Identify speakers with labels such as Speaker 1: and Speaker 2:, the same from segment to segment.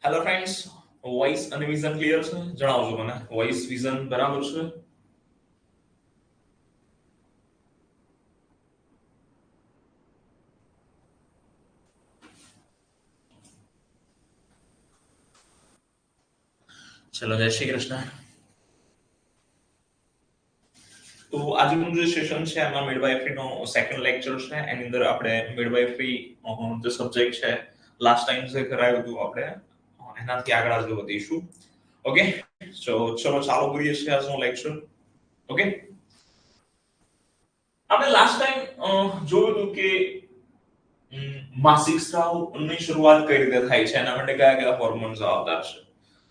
Speaker 1: Hello friends, voice અને vision clear છે? જણાવજો મને. વોઇસ વિઝન બરાબર છે? ચલો, જય શ્રી કૃષ્ણ. તો આજનું જે સેશન છે એમાં મિડવાઇફરીનો સેકન્ડ લેક્ચર છે. એની અંદર આપણે મિડવાઇફરી જે સબ્જેક્ટ છે લાસ્ટ ટાઈમ જે કરાયું હતું આપણે એનાથી આગળ આગળ વધીશું. ઓકે, ચલો ચાલુ કરીએ છીએ આજનો લેક્ચર. ઓકે, આપણે લાસ્ટ ટાઈમ જોયું હતું કે માસિક સ્રાવની શરૂઆત કઈ રીતે થાય છે, એના માટે કયા કયા હોર્મોન જવાબદાર છે.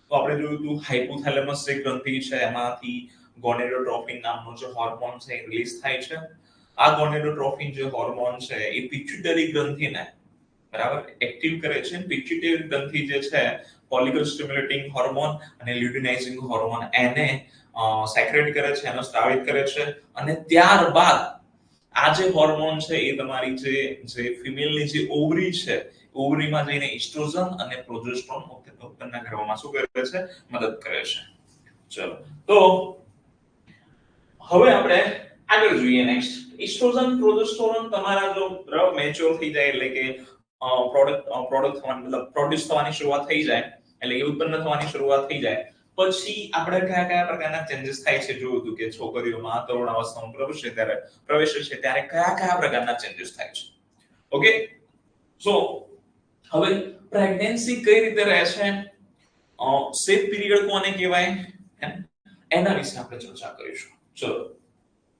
Speaker 1: તો આપણે જોયું હતું હાઇપોથેલેમસ જે ગ્રંથિ છે એમાંથી ગોનેડોટ્રોફિન નામનો જે હોર્મોન છે એ રિલીઝ થાય છે. આ ગોનેડોટ્રોફિન જે હોર્મોન છે એ પિટ્યુટરી ગ્રંથિને બરાબર એક્ટિવ કરે છે. પિટ્યુટરી ગ્રંથિ જે છે ફોલિકલ સ્ટિમ્યુલેટિંગ હોર્મોન અને લ્યુટિનાઇઝિંગ હોર્મોન એને સેક્રેટ કરે છે, એનો સ્ત્રાવિત કરે છે. અને ત્યારબાદ આ જે હોર્મોન છે એ તમારી જે ફિમેલની જે ઓવરી છે, ઓવરીમાં જઈને ઇસ્ટ્રોજન અને પ્રોજેસ્ટેરોન ઉત્પન્ન કરવામાં શું કરે છે? મદદ કરે છે. ચલો, તો હવે આપણે આગળ જોઈએ. નેક્સ્ટ, ઇસ્ટ્રોજન પ્રોજેસ્ટેરોન તમારા જો મેચ્યોર થઈ જાય એટલે કે પ્રોડક્ટ થવાની મતલબ પ્રોડ્યુસ થવાની શરૂઆત થઈ જાય એટલે કે ઉત્પન્ન થવાની શરૂઆત થઈ જાય પછી આપણે કયા કયા પ્રકારના ચેન્જીસ થાય છે જોયું હતું કે છોકરીઓમાં તરુણ અવસ્થામાં પ્રવેશે છે ત્યારે કયા કયા પ્રકારના ચેન્જીસ થાય છે. ઓકે, સો હવે પ્રેગ્નન્સી કઈ રીતે રહે છે, સેફ પીરિયડ કોને કહેવાય, એના વિશે આપણે ચર્ચા કરીશું. ચલો,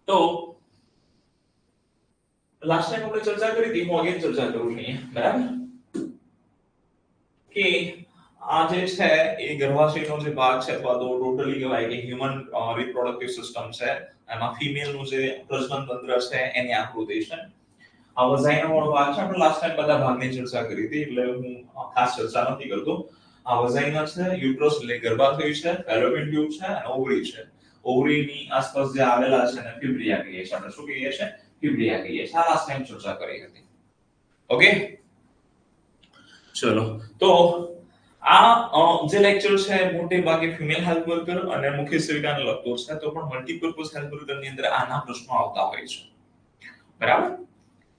Speaker 1: તો લાસ્ટ ટાઈમ આપણે ચર્ચા કરી હતી, હું અગેન ચર્ચા કરું છું અહીંયા. બરાબર કે આ જે છે એ ગર્ભાશયનો જે ભાગ છે અથવા તો ટોટલી કહેવાય કે હ્યુમન રિપ્રોડક્ટિવ સિસ્ટમ છે, એમાં ફિમેલનું જે પ્રજનન તંત્ર છે એની આકૃતિ છે. આ વજાઇના વાળો ભાગ છે. આપણે લાસ્ટ ટાઈમ બધા ભાગની ચર્ચા કરી હતી એટલે હું ખાસ ચર્ચા નથી કરતો. આ વજાઇના છે, યુટ્રસ એટલે ગર્ભાશય છે, ફેલોપિયન ટ્યુબ છે અને ઓવરી છે. ઓવરીની આસપાસ જે આવેલા છે ને ફિબ્રિયા કહીએ છીએ. આપણે શું કહીએ છીએ? ફિબ્રિયા કહીએ છીએ. આ લાસ્ટ ટાઈમ ચર્ચા કરી હતી. ઓકે, ચલો, તો આ જે લેક્ચર છે મોટે ભાગે ફિમેલ હેલ્થ વર્કર અને મુખ્ય સેવિકાને લગતો છે, તો પણ મલ્ટીપર્પઝ હેલ્થ વર્કરની અંદર આના પ્રશ્નો આવતા હોય છે. બરાબર,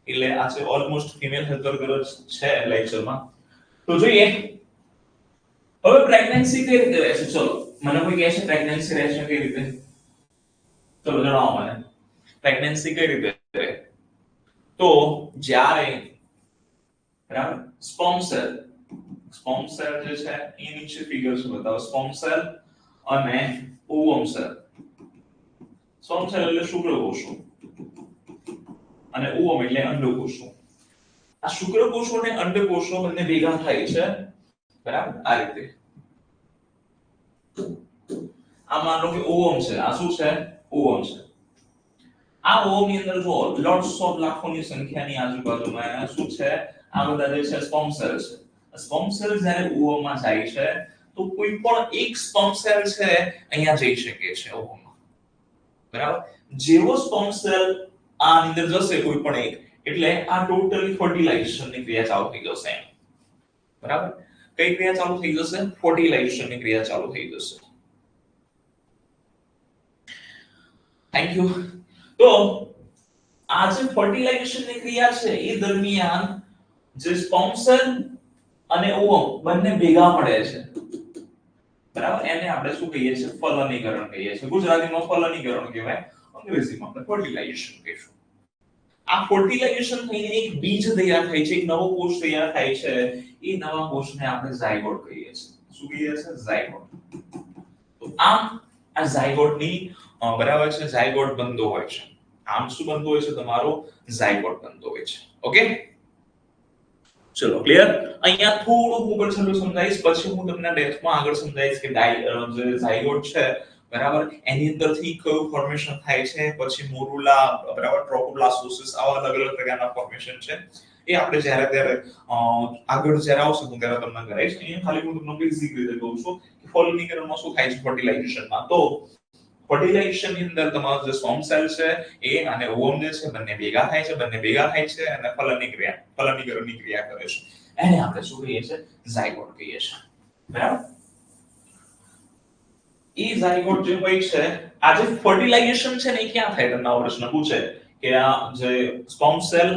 Speaker 1: એટલે આ છે ઓલમોસ્ટ ફિમેલ હેલ્થ વર્કર છે લેક્ચરમાં. તો જોઈએ હવે પ્રેગ્નન્સી કઈ રીતે રહે છે. ચલો, મને કોઈ કહે છે પ્રેગ્નન્સી રહે છે કઈ રીતે? ચલો જણાવો મને, પ્રેગ્નન્સી કઈ રીતે રહે? તો જ્યારે બરાબર સ્પર્મ સેલ જે છે એ નીચે ફિગર છે બતાવો. સ્પર્મ સેલ અને ઓવમ સેલ. સ્પર્મ સેલ એટલે શુક્રકોષો અને ઓવમ એટલે અંડકોષો. આ શુક્રકોષો અને અંડકોષો બંને ભેગા થાય છે બરાબર આ રીતે. આ માનો કે ઓવમ છે, આ શું છે? ઓવમ છે. આ ઓવમ ની અંદર જો લોટ્સ ઓફ લાખોની સંખ્યાની આજુબાજુમાં શું છે? આ બધા જે છે સ્પર્મ સેલ છે. સ્પર્મ સેલ જ્યારે ઓવમ માં જાય છે તો કોઈ પણ એક સ્પર્મ સેલ છે અહીંયા જઈ શકે છે ઓવમમાં. બરાબર, જેવો સ્પર્મ સેલ આ અંદર જશે કોઈ પણ એક એટલે આ ટોટલી ફર્ટિલાઇઝેશનની ક્રિયા ચાલુ થઈ જશે. બરાબર, કઈ ક્રિયા ચાલુ થઈ જશે? ફર્ટિલાઇઝેશનની ક્રિયા ચાલુ થઈ જશે. Thank you. તો આ જે ફર્ટિલાઇઝેશનની ક્રિયા છે એ દરમિયાન જે સ્પર્મ સેલ અને ઓવમ બંને ભેગા પડે છે. બરાબર, એને આપણે શું કહીએ છીએ? ફલનીકરણ કહીએ છીએ. ગુજરાતીમાં ફલનીકરણ કહેવાય, અંગ્રેજીમાં આપણે ફર્ટિલાઇઝેશન કહીશું. આ ફર્ટિલાઇઝેશન થઈને એક બીજ તૈયાર થાય છે, એક નવો કોષ તૈયાર થાય છે. એ નવા કોષને આપણે ઝાયગોટ કહીએ છીએ. શું કહીએ છીએ? ઝાયગોટ. તો આમ આ ઝાયગોટની બરાબર છે, ઝાયગોટ બનતો હોય છે. આમ શું બનતો હોય છે? તમારો ઝાયગોટ બનતો હોય છે. ઓકે, ચલો ક્લિયર. અહીંયા થોડું ઉપર છેલ્લું સમજાવીશ, પછી હું તમને ડેપ્થમાં આગળ સમજાવીશ કે જે ઝાયગોટ છે બરાબર એની અંદરથી કયું ફોર્મેશન થાય છે, પછી મોરુલા બરાબર ટ્રોફોબ્લાસ્ટોસિસ, આવા અલગ અલગ પ્રકારના ફોર્મેશન છે. એ આપણે જ્યારે ત્યારે આગળ જ્યારે આવશે હું ત્યારે તમને કરાવીશ. અહીંયા ખાલી હું તમને બેઝિક રીતે કહું છું કે ફોલિનિકરણમાં શું થાય છે ફર્ટિલાઇઝેશનમાં. તો ફર્ટિલાઇઝેશન ની અંદર તમારો જે સ્પર્મ સેલ છે એ અને ઓવમ જે છે બંને ભેગા થાય છે અને ફલનીકરણની ક્રિયા કરે છે. એને આપણે શું કહીએ છીએ? ઝાયગોટ કહીએ છીએ. બરાબર એ ઝાયગોટ જે હોય છે આ જે ફર્ટિલાઇઝેશન છે ને એ ક્યાં થાય તમને આ પ્રશ્ન પૂછે કે આ જે સ્પર્મ સેલ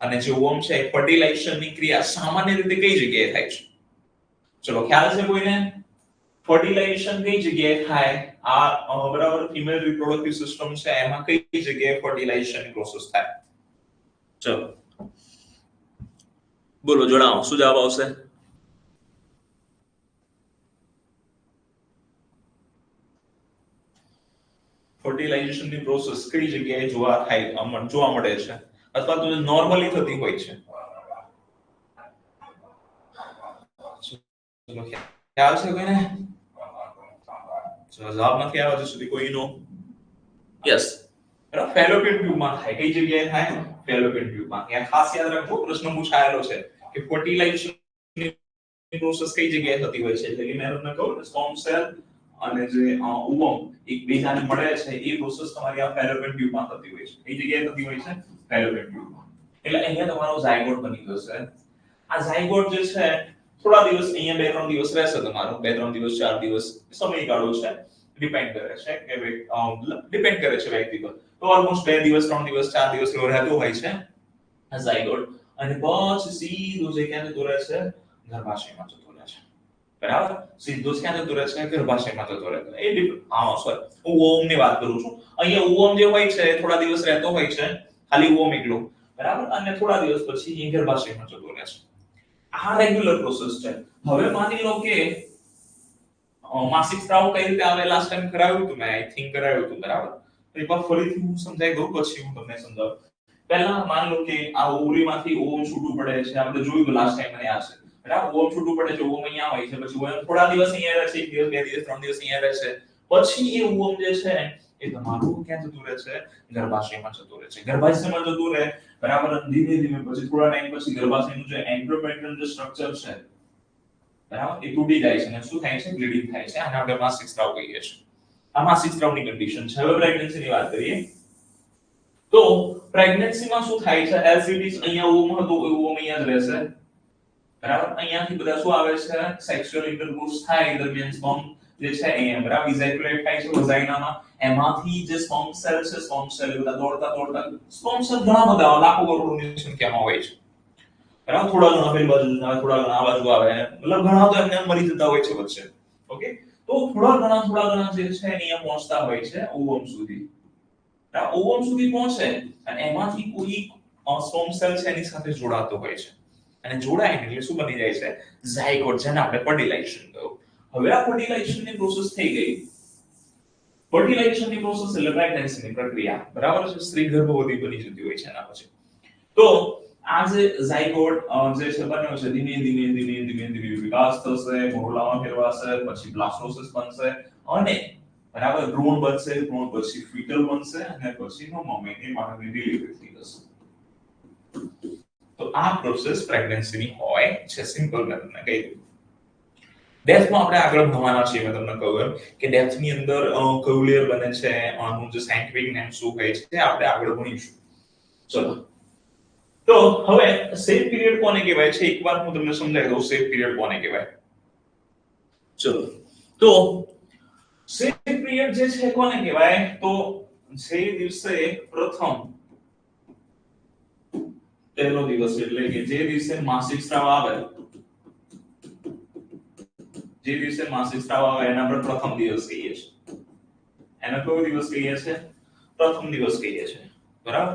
Speaker 1: અને જે ઓવમ છે ફર્ટિલાઇઝેશન ની ક્રિયા સામાન્ય રીતે કઈ જગ્યાએ થાય છે ચલો ખ્યાલ છે કોઈને ફર્ટિલાઇઝેશન કઈ જગ્યાએ થાય આ બરાબર ફિમેલ રિપ્રોડક્ટિવ સિસ્ટમ છે એમાં કઈ જગ્યાએ ફર્ટિલાઇઝેશન ની પ્રોસેસ થાય ચલો બોલો જણાવો શું જવાબ આવશે ફર્ટિલાઇઝેશન ની પ્રોસેસ કઈ જગ્યાએ જોવા મળે છે અથવા તો નોર્મલી થતી હોય છે ચલો ખ્યાલ છે કોઈને જવાબ નથી આવ્યો હજુ સુધી કોઈનો યસ બરાબર ફેલોપિયન ટ્યુબમાં થાય કઈ જગ્યાએ થાય ફેલોપિયન ટ્યુબમાં ત્યાં ખાસ યાદ રાખજો પ્રશ્ન પૂછાયેલો છે કે ફર્ટિલાઇઝેશન ની પ્રોસેસ કઈ જગ્યાએ થતી હોય છે એટલે કે મેં તમને કહું સ્પર્મ સેલ અને જે ઓવમ એકબીજાને મળે છે એ પ્રોસેસ તમારી આ ફેલોપિયન ટ્યુબમાં થતી હોય છે કઈ જગ્યાએ થતી હોય છે ફેલોપિયન ટ્યુબમાં એટલે અહીંયા તમારો ઝાયગોટ બની જશે આ ઝાયગોટ જે છે થોડા દિવસ અહીંયા 2-3 દિવસ રહેશે તમારો 2-3 દિવસ 4 દિવસ સમયગાળો છે ડિપેન્ડ કરે છે કે ડિપેન્ડ કરે છે વ્યક્તિ પર તો ઓલમોસ્ટ 2 દિવસ 3 દિવસ 4 દિવસ એવો રહેતો હોય છે આ ઝાયગોટ અને પછી સીધું જે ક્યાં જતું રહે છે ગર્ભાશયમાં જતું રહે છે બરાબર સીધું જ ક્યાં જતું રહે છે ગર્ભાશયમાં જતું રહે છે સોરી હું ઓવમ ની વાત કરું છું અહીંયા ઓવમ જે હોય છે થોડા દિવસ રહેતો હોય છે ખાલી ઓવમ એકલો બરાબર અને થોડા દિવસ પછી એ ગર્ભાશયમાં જતું રહે છે આ રેગ્યુલર પ્રોસેસ છે હવે માની લો કે માસિક સ્ત્રાવ કઈ રીતે આવે લાસ્ટ ટાઈમ કરાવ્યું હતું મેં આઈ થિંક કરાવ્યું હતું બરાબર તો એકવાર ફરીથી હું સમજાવી દઉં પછી હું તમને સમજાવું પહેલા માન લો કે આ ઓવરીમાંથી ઓવમ છૂટું પડે છે આપણે જોયું તો લાસ્ટ ટાઈમ મને યાદ છે બરાબર ઓવમ છૂટું પડે છે ઓવમ અહીંયા હોય છે પછી ઓવમ થોડા દિવસ અહીંયા રહે છે 1 દિવસ 2 દિવસ 3 દિવસ અહીંયા રહે છે પછી એ ઓવમ જે છે એ તમારું ક્યાં જતું રહે છે ગર્ભાશયમાં જતું રહે છે ગર્ભાશયમાં જતું રહે બરાબર ધીમે ધીમે પછી થોડા ટાઈમ પછી ગર્ભાશયનું જે એન્ડોમેટ્રિયમ જે સ્ટ્રક્ચર છે બરાબર એ તૂટી જાય છે અને શું થાય છે બ્લીડિંગ થાય છે આને આપણે માસિક સ્ત્રાવ કહીએ છીએ આ માસિક સ્ત્રાવની કન્ડિશન છે હવે પ્રેગ્નન્સીની વાત કરીએ તો પ્રેગ્નન્સીમાં શું થાય છે એઝ ઇટ ઇઝ અહીંયા ઓવમ હતો ઓવમ અહીંયા જ રહેશે બરાબર અહીંયાથી બધા શું આવે છે સેક્સ્યુઅલ ઇન્ટરકોર્સ થાય દરમિયાન સ્પર્મ જે છે અહીંયા બરાબર ઇજેક્યુલેટ થાય છે વજાઇનામાં એમાંથી જે સ્પર્મ સેલ છે સ્પર્મ સેલ બધા દોડતા સ્પર્મ સેલ ઘણા બધા લાખો કરોડોની સંખ્યામાં હોય છે બરાબર થોડા ઘણા પેલી બાજુ આવે થોડા ઘણા આ બાજુ આવે મતલબ ઘણા તો એમને મરી જતા હોય છે વચ્ચે ઓકે તો થોડા ઘણા જે છે અહીંયા પહોંચતા હોય છે ઓવમ સુધી ઓવમ સુધી પહોંચે અને એમાંથી કોઈ સ્પર્મ સેલ છે એની સાથે જોડાતો હોય છે અને જોડાય એટલે શું બની જાય છે ઝાયગોટ જેને આપણે ફર્ટિલાઇઝેશન કહ્યું હવે આ ફર્ટિલાઇઝેશન ની પ્રોસેસ થઈ ગઈ ફર્ટિલાઇઝેશન ની પ્રોસેસ એટલે પ્રેગ્નન્સી પ્રક્રિયા બરાબર છે સ્ત્રી ગર્ભવતી બની જતી હોય છે એના પછી તો આ જે ઝાયગોટ જે છે બન્યો છે ધીમે ધીમે વિકાસ થશે મોરલામાં ફેરવાશે પછી બ્લાસ્ટોસિસ બનશે અને બરાબર ભ્રૂણ બનશે ભ્રૂણ પછી ફીટલ બનશે અને પછી 9મા મહિને બાળકની ડિલિવરી થઈ જશે તો આ પ્રોસેસ પ્રેગ્નન્સીની હોય છે સિમ્પલ મેં તમને કહી દીધું ડેથમાં આપણે આગળ ભણવાના છીએ મેં તમને કહ્યું એમ કે ડેથની અંદર કયું લેયર બને છે આનું જે સાયન્ટિફિક નેમ શું હોય છે આપણે આગળ ભણીશું ચલો તો હવે સેફ પીરિયડ કોને કહેવાય છે એકવાર હું તમને સમજાવી દઉં સેફ પીરિયડ કોને કહેવાય ચલો તો સેફ પીરિયડ જે છે કોને કહેવાય તો જે દિવસે પ્રથમ પહેલો દિવસ એટલે કે જે દિવસે માસિક સ્ત્રાવ આવે એના પર પ્રથમ દિવસ કહીએ છીએ એના કયો દિવસ કહીએ છીએ પ્રથમ દિવસ કહીએ છીએ બરાબર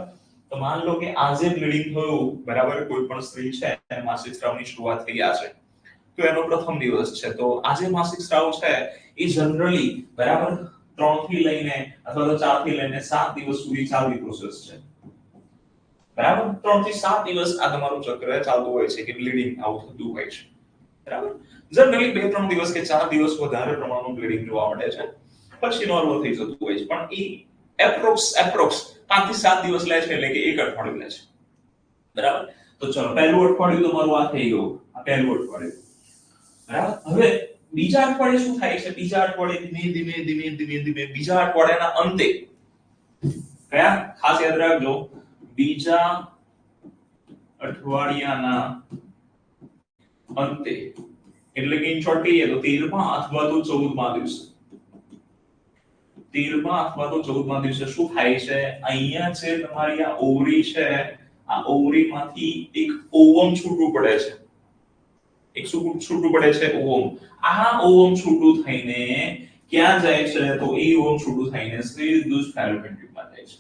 Speaker 1: તો માન લો કે આજે બ્લીડિંગ થયું બરાબર કોઈ પણ સ્ત્રી છે અને માસિક સ્ત્રાવની શરૂઆત થઈ છે તો એનો પ્રથમ દિવસ છે તો આજે માસિક સ્ત્રાવ છે એ જનરલી બરાબર 3 થી લઈને અથવા તો 4 થી લઈને 7 દિવસ સુધી ચાલતી પ્રોસેસ છે બરાબર 3 થી 7 દિવસ આ તમારું ચક્ર ચાલતું હોય છે કે બ્લીડિંગ આવું થતું હોય છે બરાબર જનરલી 2-3 દિવસ કે 4 દિવસ વધારે પ્રમાણમાં બ્લીડિંગ જોવા મળે છે પછી નોર્મલ થઈ જતું હોય છે પણ એ એપ્રોક્સ 5 થી 7 દિવસ લે છે એટલે કે એક અઠવાડિયું લે છે બરાબર તો ચલો પહેલું અઠવાડિયું તમારું આ થઈ ગયું આ પહેલું અઠવાડિયું બરાબર હવે બીજા અઠવાડિયે શું થાય છે બીજા અઠવાડિયે ધીમે બીજા અઠવાડિયાના અંતે કયા ખાસ યાદ રાખજો બીજા અઠવાડિયાના અંતે એટલે કે ઇન શોર્ટ કહીએ તો 13મા અથવા તો 14મા દિવસે 13મા અથવા તો 14મા દિવસે શું થાય છે અહીંયા છે તમારી આ ઓવરી છે આ ઓવરીમાંથી એક ઓવમ છૂટું પડે છે એક છૂટું પડે છે ઓવમ આ ઓવમ છૂટું થઈને ક્યાં જાય છે તો એ ઓવમ છૂટું થઈને શ્વેતદુષ ફેલોપિયન ટ્યુબમાં જાય છે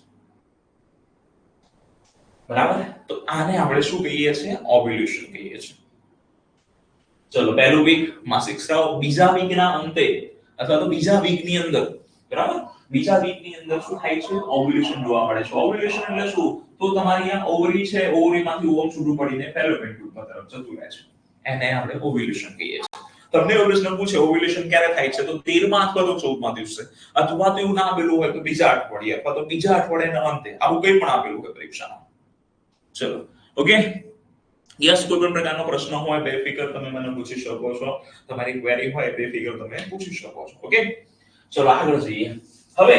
Speaker 1: બરાબર તો આને આપણે શું કહીએ છીએ ઓવ્યુલેશન કહીએ છીએ ચલો પહેલું વીક માસિક સ્રાવ બીજા વીકના અંતે અથવા તો બીજા વીકની અંદર બરાબર બીજા વીકની અંદર શું થાય છે ઓવ્યુલેશન જોવા મળે છે ઓવ્યુલેશન એટલે શું તો તમારી આ ઓવરી છે ઓવરીમાંથી ઓવમ છૂટું પડીને ફેલોપિયન ટ્યુબ તરફ જતું રહે છે એને આપણે ઓવ્યુલેશન કહીએ છીએ તમને એવો પ્રશ્ન પૂછે ઓવ્યુલેશન ક્યારે થાય છે તો 13મા અથવા તો 14મા દિવસે અથવા તો એવું ના આપેલું હોય તો બીજા અઠવાડિયે અથવા તો બીજા અઠવાડિયાના અંતે આવું કંઈ પણ આપેલું હોય પરીક્ષામાં ચલો ઓકે યસ કોઈ પણ પ્રકારનો પ્રશ્ન હોય બેફિકર તમે મને પૂછી શકો છો તમારી ક્વેરી હોય બેફિકર તમે પૂછી શકો છો ઓકે ચલો આગળ જઈએ હવે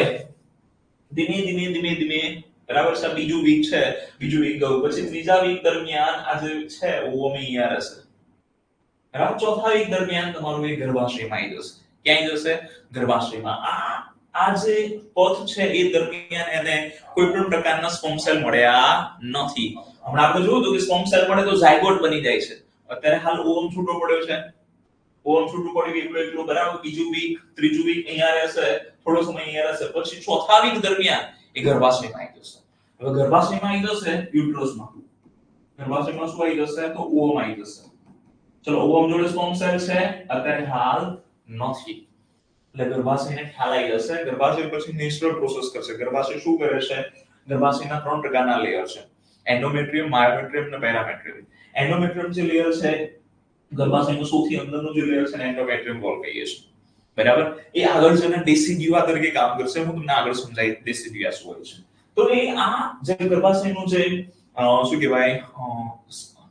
Speaker 1: ધીમે બરાબર છે બીજું વીક છે બીજું વીક ગયું પછી ત્રીજા વીક દરમિયાન આજે છે ઓવમ અહીંયા રહેશે બરાબર ચોથા વીક દરમિયાન તમારું એ ગર્ભાશયમાં આવી જશે ક્યાં જશે ગર્ભાશયમાં આ જે પથ છે એ દરમિયાન એને કોઈ પણ પ્રકારના સ્પર્મ સેલ મળ્યા નથી હમણાં આપણે જોયું હતું કે સ્પર્મ સેલ મળે તો ઝાયગોટ બની જાય છે અત્યારે હાલ ઓવમ છૂટો પડ્યો છે ઓવમ છૂટું પડ્યું એટલું બરાબર બીજું વીક ત્રીજું વીક અહીંયા રહેશે થોડો સમય અહીંયા રહેશે પછી ચોથા વીક દરમિયાન એ ગર્ભાશયમાં આવી જશે હવે ગર્ભાશયમાં આવી જશે યુટ્રસમાં ગર્ભાશયમાં શું આવી જશે તો ઓવમ આવી જશે ચલો ઓવમ જોડે સ્પર્મ સેલ છે અત્યારે હાલ નથી એટલે ગર્ભાશયને ખ્યાલ આવી જશે ગર્ભાશય પછી નેચરલ પ્રોસેસ કરશે ગર્ભાશય શું કરે છે ગર્ભાશયના 3 પ્રકારના લેયર છે એન્ડોમેટ્રિયમ માયોમેટ્રિયમ અને પેરામેટ્રિયમ એન્ડોમેટ્રિયમ જે લેયર છે ગર્ભાશયનું સૌથી અંદરનું જે લેયર છે ને એન્ડોમેટ્રિયમ વોલ કહીએ છીએ બરાબર એ આગળ જઈને ડેસિડ્યુઆ તરીકે કામ કરશે હું તમને આગળ સમજાવી ડેસિડ્યુઆ શું હોય છે તો એ આ જે ગર્ભાશયનું જે શું કહેવાય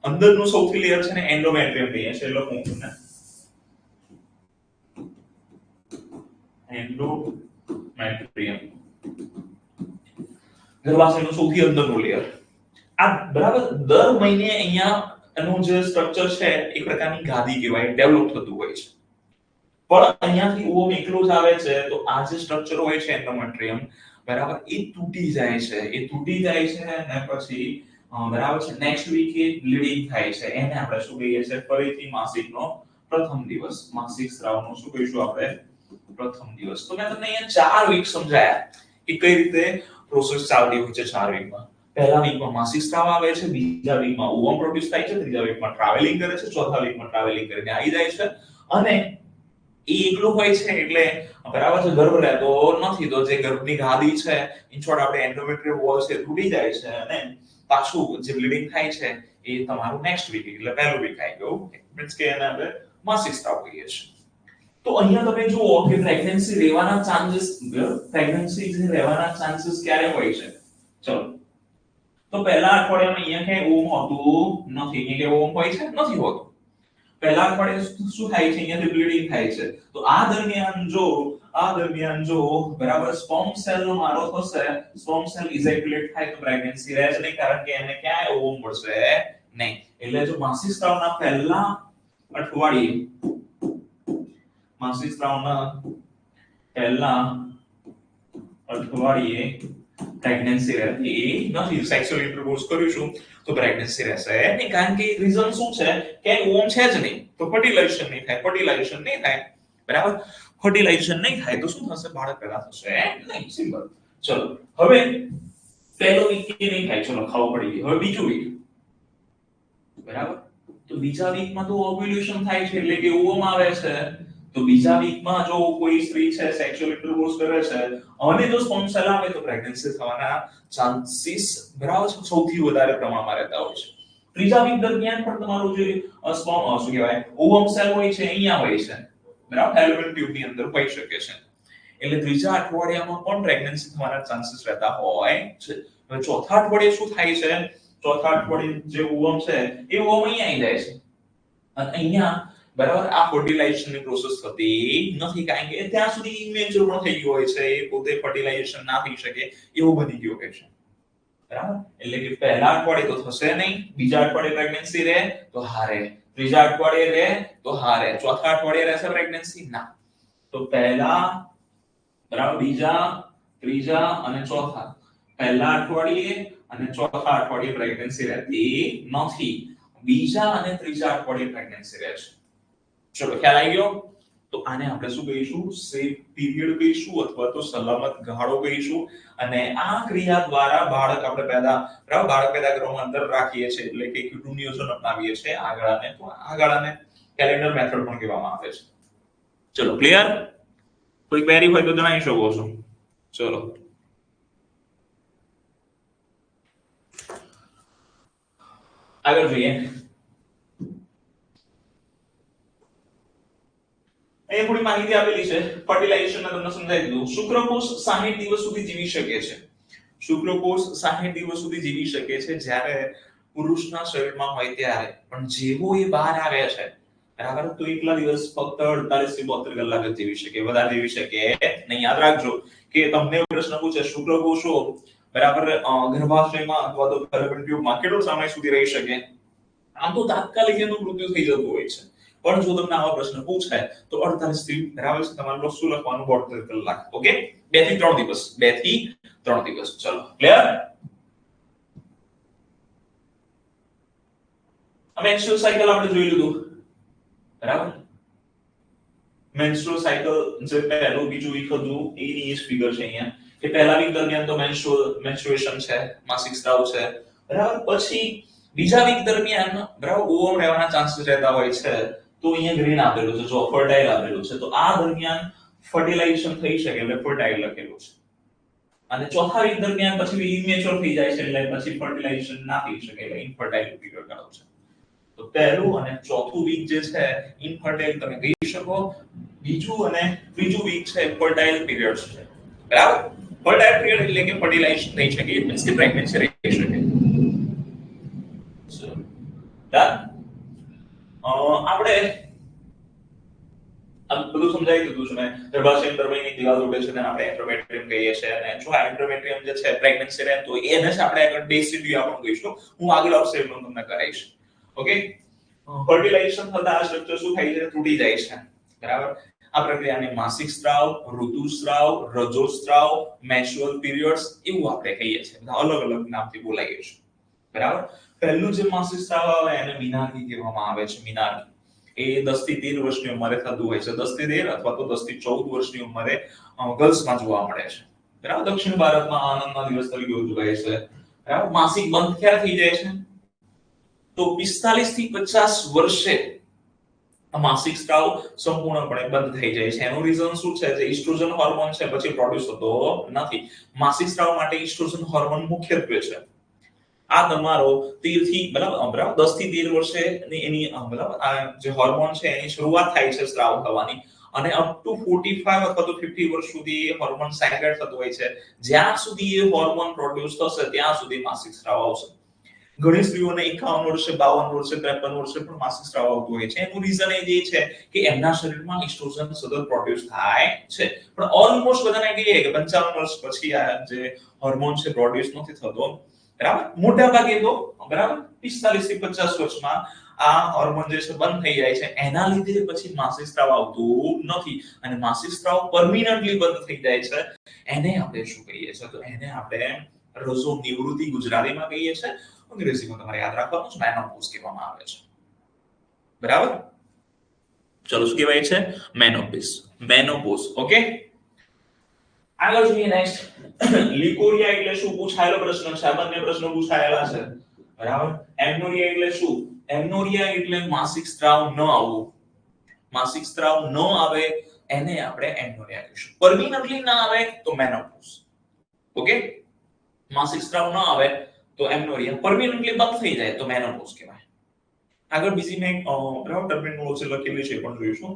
Speaker 1: અંદરનું સૌથી લેયર છે ને એન્ડોમેટ્રિયમ કહીએ છીએ લખું તમને એન્ડોમેટ્રિયમ ગર્ભાશયનું સૌથી અંદરનું લેયર આ બરાબર દર મહિને અહીંયા એનું જે સ્ટ્રક્ચર છે એક પ્રકારની ગાદી કહેવાય ડેવલપ થતું હોય છે પણ અહીંયાથી ઓવમ એકલો જ આવે છે તો આ જે સ્ટ્રક્ચર હોય છે એન્ડોમેટ્રિયમ બરાબર એ તૂટી જાય છે અને પછી બરાબર છે નેક્સ્ટ વીક એ બ્લીડિંગ થાય છે એને આપણે શું કહીએ છીએ ફરીથી માસિકનો પ્રથમ દિવસ માસિક સ્રાવનો શું કહીશું આપણે પ્રથમ દિવસ તો મેં તમને અહીંયા 4 વીક સમજાયા કે કઈ રીતે પ્રોસેસ ચાલતી હોય છે 4 વીકમાં પહેલા વીકમાં માસિક સ્રાવ આવે છે બીજા વીકમાં ઓવમ પ્રોડ્યુસ થાય છે ત્રીજા વીકમાં ટ્રાવેલિંગ કરે છે ચોથા વીકમાં ટ્રાવેલિંગ કરીને આવી જાય છે અને એ એકલું હોય છે એટલે બરાબર છે ગર્ભ રહેતો નથી તો જે ગર્ભની ગાદી છે ઇન શોર્ટ આપણે એન્ડોમેટ્રિયમ વોલ છે તૂટી જાય છે અને પાછું જે બ્લીડિંગ થાય છે એ તમારું નેક્સ્ટ વીક એટલે પહેલું વીક આવી ગયું મીન્સ કે એને આપણે માસિક સ્રાવ કહીએ છીએ તો અહીંયા તમે જુઓ કે પ્રેગ્નન્સી રહેવાના ચાન્સીસ ક્યારે હોય છે ચલો તો પહેલા અઠવાડિયામાં અહીંયા કે ઓમ હોતું નથી કે ઓમ હોય છે નથી હોતું પહેલા અઠવાડિયે શું થાય છે અહીંયાથી બ્લીડિંગ થાય છે તો આ દરમિયાન જો બરાબર સ્પર્મ સેલ નો મારો થશે સ્પર્મ સેલ ઇજેક્યુલેટ થાય તો પ્રેગ્નન્સી રહે જ નહીં કારણ કે એને ક્યાંય ઓવમ મળશે નહીં એટલે જો માસિક સ્રાવના પહેલા અઠવાડિયે પ્રેગ્નન્સી રહેતી નથી સેક્સ્યુઅલ ઇન્ટરકોર્સ કરીશું તો પ્રેગ્નન્સી રહેશે નહીં કારણ કે રીઝન શું છે કે ઓમ છે જ નહીં તો ફર્ટિલાઇઝેશન નહીં થાય બરાબર ફર્ટિલાઇઝેશન નહીં થાય તો શું થશે બાળક પેદા થશે નહીં સિમ્પલ ચલો હવે પહેલો વીક નહીં થાય ચલો ખાવ પડી ગઈ હવે બીજું વીક બરાબર તો બીજા વીકમાં તો ઓવ્યુલેશન થાય છે એટલે કે ઓવમ આવે છે તો બીજા વીકમાં જો કોઈ સ્ત્રી છે સેક્સ્યુઅલ ઇન્ટરકોર્સ કરે છે અને જો સ્પર્મ સેલ આવે તો પ્રેગ્નન્સી થવાના ચાન્સીસ બરાબર સૌથી વધારે પ્રમાણમાં રહેતા હોય છે ત્રીજા વીક દરમિયાન પણ તમારું જે સ્પર્મ શું કહેવાય ઓવમ સેલ હોય છે અહીંયા હોય છે બરાબર ફેલોપિયન ટ્યુબ ની અંદર હોઈ શકે છે એટલે ત્રીજા અઠવાડિયામાં પણ પ્રેગ્નન્સી થવાના ચાન્સીસ રહેતા હોય છે હવે ચોથા અઠવાડિયે શું થાય છે ચોથા અઠવાડિયે જે ઓવમ છે એ ઓવમ અહીંયા આવી જાય છે અને અહીંયા બરાબર આ ફર્ટિલાઇઝેશનની પ્રોસેસ થતી નથી કારણ કે ત્યાં સુધી ઇમેચ્યોર પણ થઈ ગયું હોય છે એ પોતે ફર્ટિલાઇઝેશન ના થઈ શકે એવું બની ગયું હોય છે બરાબર એટલે કે પહેલા અઠવાડિયે તો થશે નહીં બીજા અઠવાડિયે પ્રેગ્નન્સી રહે તો હારે ત્રીજા અઠવાડિયે રહે તો હા રહે, ચોથા અઠવાડિયે રહેશે પ્રેગ્નન્સી ના, તો પહેલા બરાબર બીજા ત્રીજા અને ચોથા, પહેલા અઠવાડિયે અને ચોથા અઠવાડિયે પ્રેગ્નન્સી રહેતી નથી, બીજા અને ત્રીજા અઠવાડિયે પ્રેગ્નન્સી રહે છે. ચલો ખ્યાલ આવી ગયો. તો આને આપણે શું કહીશું, સેફ પીરિયડ કહીશું અથવા તો સલામત ગાળો કહીશું. અને આ ક્રિયા દ્વારા બાળક આપણે પેદા બરાબર બાળક પેદા કરવામાં અંતર રાખીએ છીએ એટલે કે કીટુ નિયોજન અપનાવીએ છીએ આ ગાળાને, તો આ ગાળાને કેલેન્ડર મેથડ પણ કહેવામાં આવે છે. ચલો ક્લિયર, કોઈ ક્વેરી હોય તો જણાવી શકો છો. ચલો આગળ જોઈએ. અહીંયા થોડી માહિતી આપેલી છે, ફર્ટિલાઇઝેશન ને તમને સમજાવી દીધું. શુક્રકોષ 60 દિવસ સુધી જીવી શકે છે. શુક્રકોષ 60 દિવસ સુધી જીવી શકે છે જ્યારે પુરુષના શરીરમાં હોય ત્યારે, પણ જેવો એ બહાર આવે છે બરાબર તો એટલા દિવસ ફક્ત 48 થી 72 કલાક જ જીવી શકે, વધારે જીવી શકે નહીં. યાદ રાખજો કે તમને પ્રશ્ન પૂછે શુક્રકોષો બરાબર ગર્ભાશયમાં અથવા તો ફેલોપિયન ટ્યુબમાં કેટલો સમય સુધી રહી શકે, આમ તો તાત્કાલિક એનું મૃત્યુ થઈ જતું હોય છે, પણ જો તમને આવા પ્રશ્ન પૂછાય તો 48 થી બરાબર છે તમારે શું લખવાનું 72 કલાક. ઓકે, 2 થી 3 દિવસ, 2 થી 3 દિવસ. ચલો ક્લિયર. મેન્સ્ટ્રુઅલ સાયકલ આપણે જોઈ લીધું બરાબર. મેન્સ્ટ્રુઅલ સાયકલ જે પહેલું બીજું વીક હતું એની જ ફિગર છે અહીંયા કે પહેલા વીક દરમિયાન તો મેન્સ્ટ્રુએશન છે, માસિક સ્ત્રાવ છે બરાબર. પછી બીજા વીક દરમિયાન બરાબર ઓવમ રહેવાના ચાન્સીસ રહેતા હોય છે, તો અહીંયા ગ્રીન આપેલું છે, જો ફર્ટાઇલ આપેલું છે, તો આ દરમિયાન ફર્ટિલાઇઝેશન થઈ શકે એટલે ફર્ટાઇલ લખેલું છે. અને ચોથા વીક દરમિયાન પછી ઇમેચ્યોર થઈ જાય છે એટલે પછી ફર્ટિલાઇઝેશન ના થઈ શકે એટલે ઇનફર્ટાઇલ પીરિયડ ગણાય છે. તો પહેલું અને ચોથું વીક જે છે ઇનફર્ટાઇલ તમે કહી શકો, બીજું અને ત્રીજું વીક છે ફર્ટાઇલ પીરિયડ છે બરાબર. ફર્ટાઇલ પીરિયડ એટલે કે ફર્ટિલાઇઝેશન થઈ શકે, ઇટ મીન્સ કે પ્રેગ્નન્સી રહી શકે. સો ડન. આપણે આ બધું સમજાવી દીધું છે મેં. ગર્ભાશય દરમિયાનની દીવાલ ઉડે છે તેને આપણે એન્ડોમેટ્રિયમ કહીએ છીએ, અને જો આ એન્ડોમેટ્રિયમ જે છે પ્રેગ્નન્સી રહે તો એને જ આપણે આગળ ડેસિડ્યુઆ પણ કહીશું. હું આગળ અવસરમાં તમને કરાવીશ. ઓકે, ફર્ટિલાઇઝેશન થતા આ સ્ટ્રક્ચર શું થાય છે, તૂટી જાય છે બરાબર. આ પ્રક્રિયાને માસિક સ્ત્રાવ, ઋતુસ્રાવ, રજોસ્ત્રાવ, મેન્સ્ટ્રુઅલ પીરિયડ્સ એવું આપણે કહીએ છીએ, બધા અલગ અલગ નામથી બોલાવીએ છીએ બરાબર. પહેલું જે માસિક સ્ત્રાવ આવે એને મિનાર્કી કહેવામાં આવે છે. મિનાર્કી એ 10 થી 13 વર્ષની ઉંમરે થતું હોય છે, 10 થી 13 અથવા તો 10 થી 14 વર્ષની ઉંમરે ગર્લ્સમાં જોવા મળે છે બરાબર. દક્ષિણ ભારતમાં આનંદના દિવસ તરીકે ઉજવાય છે બરાબર. માસિક બંધ ક્યારે થઈ જાય છે, તો 45 થી 50 વર્ષે માસિક સ્ત્રાવ સંપૂર્ણપણે બંધ થઈ જાય છે. એનું રીઝન શું છે, જે ઈસ્ટ્રોજન હોર્મોન છે પછી પ્રોડ્યુસ થતો નથી. માસિક સ્ત્રાવ માટે ઈસ્ટ્રોજન હોર્મોન મુખ્યત્વે છે. આ તમારો 13 થી બરાબર 10 થી 13 વર્ષે એની બરાબર આ જે હોર્મોન છે એની શરૂઆત થાય છે સ્ત્રાવ થવાની, અને અપ ટુ 45 અથવા તો 50 વર્ષ સુધી હોર્મોન સાયકલ થતો હોય છે. જ્યાં સુધી એ હોર્મોન પ્રોડ્યુસ થશે ત્યાં સુધી માસિક સ્ત્રાવ આવશે. ઘણી સ્ત્રીઓને 51 વર્ષે, 52 વર્ષે, 53 વર્ષે પણ માસિક સ્ત્રાવ આવતો હોય છે. એનું રીઝન એ જે છે કે એમના શરીરમાં ઈસ્ટ્રોજન સતત પ્રોડ્યુસ થાય છે, પણ ઓલમોસ્ટ બધાને કહીએ કે 55 વર્ષ પછી આ જે હોર્મોન છે પ્રોડ્યુસ નથી થતો બરાબર. મોટા ભાગે તો બરાબર 45 થી 50 વર્ષમાં આ હોર્મોન જે છે બંધ થઈ જાય છે, એના લીધે પછી માસિક સ્ત્રાવ આવતું નથી. અને માસિક સ્ત્રાવ પરમિનન્ટલી બંધ થઈ જાય છે એને આપણે શું કહીએ છીએ, તો એને આપણે રજો નિવૃત્તિ ગુજરાતીમાં કહીએ છીએ, અંગ્રેજીમાં તમારે યાદ રાખવાનું છે મેનોપોઝ કહેવામાં આવે છે બરાબર. ચલો શું કહેવાય છે, મેનોપોઝ. મેનોપોઝ. ઓકે, આગળ જોઈએ નેક્સ્ટ. લિકોરિયા એટલે શું પૂછાયેલો પ્રશ્ન છે, આ બંને પ્રશ્નો પૂછાયેલા છે બરાબર. એમનોરિયા એટલે શું, એમનોરિયા એટલે માસિક સ્ત્રાવ ન આવવું. માસિક સ્ત્રાવ ન આવે એને આપણે એમનોરિયા કહીશું. પરમિનન્ટલી ના આવે તો મેનોપોઝ. ઓકે, માસિક સ્ત્રાવ ન આવે તો એમનોરિયા, પરમિનન્ટલી બંધ થઈ જાય તો મેનોપોઝ કહેવાય. આગળ બીજી મેં બરાબર ટર્મિનોલોજી લખેલી છે પણ જોઈશું.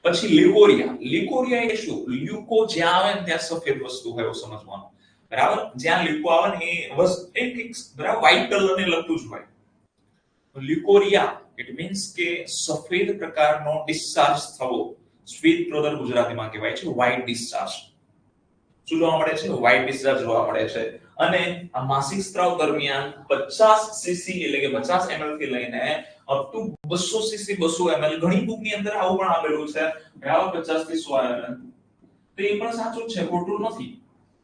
Speaker 1: પછી લ્યુકોરિયા. લ્યુકોરિયા એટલે શું, લ્યુકો જ્યાં આવે ને ત્યાં સફેદ વસ્તુ હોય એવું સમજવાનું બરાબર. જ્યાં લ્યુકો આવે ને એ એક બરાબર વ્હાઇટ કલર ને લગતું જ હોય. લ્યુકોરિયા ઇટ મીન્સ કે સફેદ પ્રકારનો ડિસ્ચાર્જ થવો. શ્વેત પ્રદર ગુજરાતીમાં કહેવાય છે વ્હાઇટ ડિસ્ચાર્જ. શું જોવા મળે છે, વ્હાઇટ ડિસ્ચાર્જ જોવા મળે છે. અને આ માસિક સ્ત્રાવ દરમિયાન 50 સીસી એટલે કે 50 ml થી લઈને અપ ટુ 200 સીસી 200 ml ઘણી બુક ની અંદર આવું પણ આપેલું છે બરાબર 50 થી 100 ml તો એ પણ સાચું છે ખોટું નથી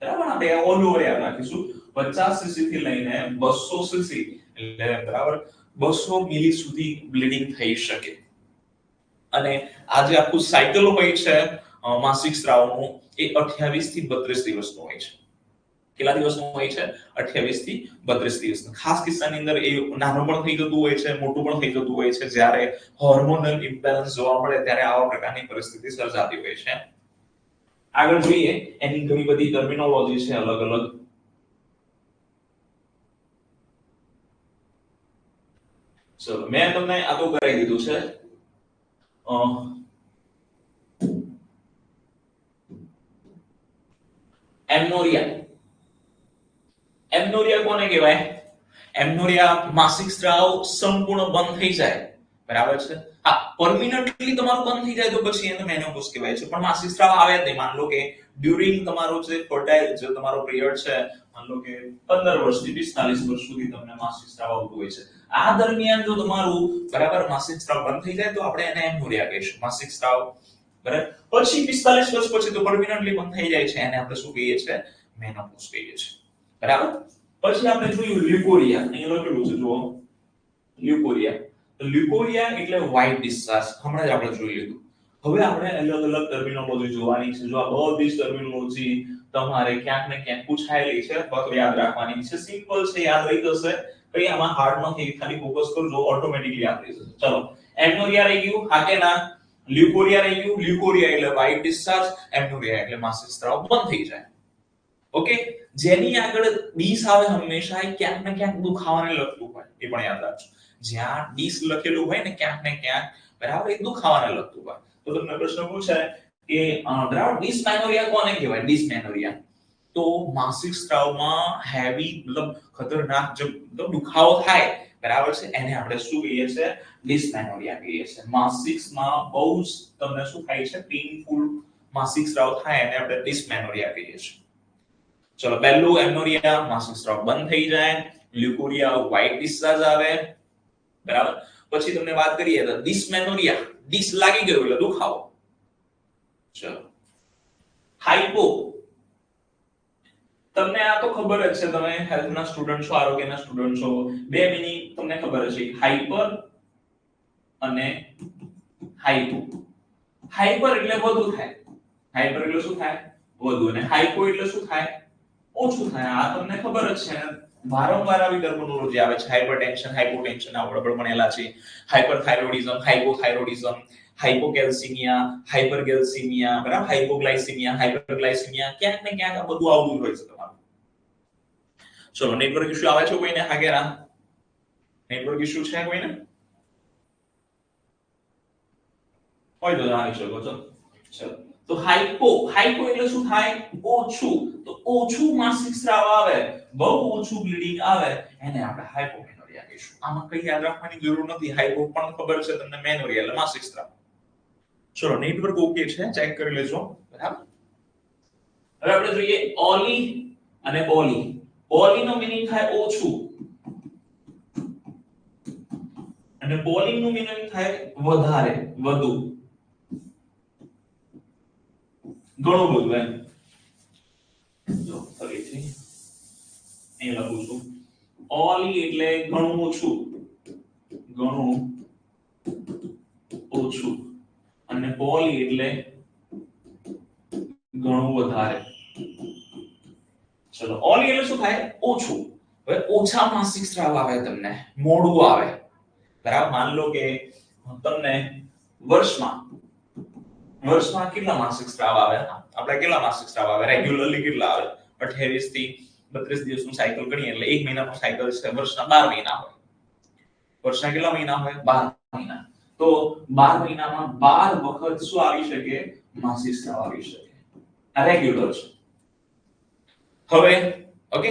Speaker 1: બરાબર આપણે ઓલ ઓવર યાદ રાખીશું 50 સીસી થી લઈને 200 સીસી એટલે બરાબર 200 મિલી સુધી બ્લીડિંગ થઈ શકે અને આ જે આખું સાયકલ હોય છે માસિક સ્રાવનું એ 28 થી 32 દિવસનું હોય છે કેટલા દિવસનું હોય છે 28 થી 32 દિવસનું ખાસ કિસ્સાની અંદર એ નાનું પણ થઈ જતું હોય છે મોટું પણ થઈ જતું હોય છે જ્યારે હોર્મોનલ ઇમ્બેલેન્સ જોવા મળે ત્યારે આવા પ્રકારની પરિસ્થિતિ સર્જાતી હોય છે આગળ જોઈએ એની ઘણી બધી ટર્મિનોલોજી છે અલગ અલગ ચલો મેં તમને આ તો કરાવી દીધું છે એમનોરિયા કોને કહેવાય એમનોરિયા માસિક સ્ત્રાવ સંપૂર્ણ બંધ થઈ જાય બરાબર છે હા પરમિનન્ટલી તમારું બંધ થઈ જાય તો પછી એને મેનોપોઝ કહેવાય છે પણ માસિક સ્ત્રાવ આવે જ નહીં માન લો કે ડ્યુરિંગ તમારો જે ફર્ટાઇલ જે તમારો પિરિયડ છે માન લો કે 15 વર્ષથી 45 વર્ષ સુધી તમને માસિક સ્ત્રાવ આવતું હોય છે આ દરમિયાન જો તમારું બરાબર માસિક સ્ત્રાવ બંધ થઈ જાય તો આપણે એને એમનોરિયા કહીશું માસિક સ્ત્રાવ બરાબર પછી 45 વર્ષ પછી તો પરમિનન્ટલી બંધ થઈ જાય છે એને આપણે શું કહીએ છીએ મેનોપોઝ કહીએ છીએ બરાબર પછી આપણે જોયું લ્યુકોરિયા અહીં લખેલું છે જુઓ લ્યુકોરિયા તો લ્યુકોરિયા એટલે વ્હાઇટ ડિસ્ચાર્જ હમણાં જ આપણે જોઈ લીધું હવે આપણે અલગ અલગ ટર્મિનોલોજી જોવાની છે જો આ બધી ટર્મિનોલોજી તમારે ક્યાંક ને ક્યાંક પૂછાયેલી છે તો યાદ રાખવાની છે સિમ્પલ છે યાદ રહી જશે કઈ આમાં હાર્ડ નથી ખાલી ફોકસ કરજો ઓટોમેટિકલી યાદ રહી જશે ચલો એમનોરિયા રહી ગયું હા કે ના લ્યુકોરિયા રહી ગયું લ્યુકોરિયા એટલે વ્હાઇટ ડિસ્ચાર્જ એમનોરિયા એટલે માસિક સ્ત્રાવ બંધ થઈ જાય ઓકે જેની આગળ ડીસ આવે હંમેશા ક્યાંક ને ક્યાંક દુખાવાને લગતું હોય એ પણ યાદ રાખજો જ્યાં ડીસ લખેલું હોય ને ક્યાંક ને ક્યાંક બરાબર એ દુખાવાને લગતું હોય તો તમને પ્રશ્ન પૂછાય કે બરાબર ડિસમેનોરિયા કોને કહેવાય ડિસમેનોરિયા તો માસિક સ્ત્રાવમાં હેવી મતલબ ખતરનાક જે દુખાવો થાય બરાબર છે એને આપણે શું કહીએ છીએ ડિસમેનોરિયા કહીએ છીએ માસિકમાં બહુ જ તમને શું થાય છે પેઇનફુલ માસિક સ્ત્રાવ થાય એને આપણે ડિસમેનોરિયા કહીએ છીએ ચલો પહેલું એમનોરિયા માસિક સ્ત્રાવ બંધ થઈ જાય લ્યુકોરિયા વ્હાઇટ ડિસ્ચાર્જ આવે બરાબર પછી તમને વાત કરીએ તો ડિસમેનોરિયા ડિસ લાગી ગયો એટલે દુખાવો ચલો હાઇપો તમને આ તો ખબર જ છે તમે હેલ્થના સ્ટુડન્ટ છો આરોગ્યના સ્ટુડન્ટ છો બે મિનિટ તમને ખબર છે હાઇપર અને હાઇપો હાઇપર એટલે વધુ થાય હાઇપર એટલે શું થાય વધુ અને હાઇપો એટલે શું થાય ઓછું થાય આ તમને ખબર જ છે વારંવાર આવી ટર્મિનોલોજી આવે છે હાઇપરટેન્શન હાઇપોટેન્શન આપણે ભણેલા છે હાઇપરથાઇરોઇડિઝમ હાઇપોથાઇરોઇડિઝમ હાઇપોકેલ્સીમિયા હાઇપરકેલ્સીમિયા બરાબર હાઇપોગ્લાયસીમિયા હાઇપરગ્લાયસીમિયા ક્યાંક ને ક્યાંક આ બધું આવતું હોય છે તમારું ચલો નેટવર્ક ઇશ્યુ આવે છે કોઈને હા કે ના નેટવર્ક ઇશ્યુ છે કોઈને હોય તો જણાવી શકો છો ચલો તો હાઇપો એટલે શું થાય ઓછું તો ઓછું માસિક સ્ત્રાવ આવે બહુ ઓછું બ્લીડિંગ આવે એને આપણે હાઇપોમેનોરિયા કહીશું આમાં કઈ યાદ રાખવાની જરૂર નથી હાઇપો પણ ખબર છે તમને મેનોરિયા એટલે માસિક સ્ત્રાવ ચલો નેટવર્ક ઓકે છે ચેક કરી લેજો બરાબર હવે આપણે જોઈએ ઓલી અને પોલી ઓલી નો મીનિંગ થાય ઓછું અને પોલી નું મીનિંગ થાય વધારે વધુ ઘણું બધું એમ જો ફરીથી અહીં લખું છું ઓલી એટલે ઘણું ઓછું અને પોલી એટલે ઘણું વધારે ચલો ઓલી એટલે શું થાય ઓછું હવે ઓછા માસિક સ્ત્રાવ આવે તમને મોડું આવે બરાબર માન લો કે તમને વર્ષમાં કેટલા માસિક સ્ત્રાવ આવે આપણે કેટલા માસિક સ્ત્રાવ આવે રેગ્યુલરલી કેટલા આવે 28 થી 32 દિવસનું સાયકલ ગણીએ એટલે એક મહિનાનું સાયકલ છે વર્ષના 12 મહિના હોય વર્ષના કેટલા મહિના હોય 12 મહિના તો 12 મહિનામાં 12 વખત શું આવી શકે માસિક સ્ત્રાવ આવી શકે આ રેગ્યુલર છે હવે ઓકે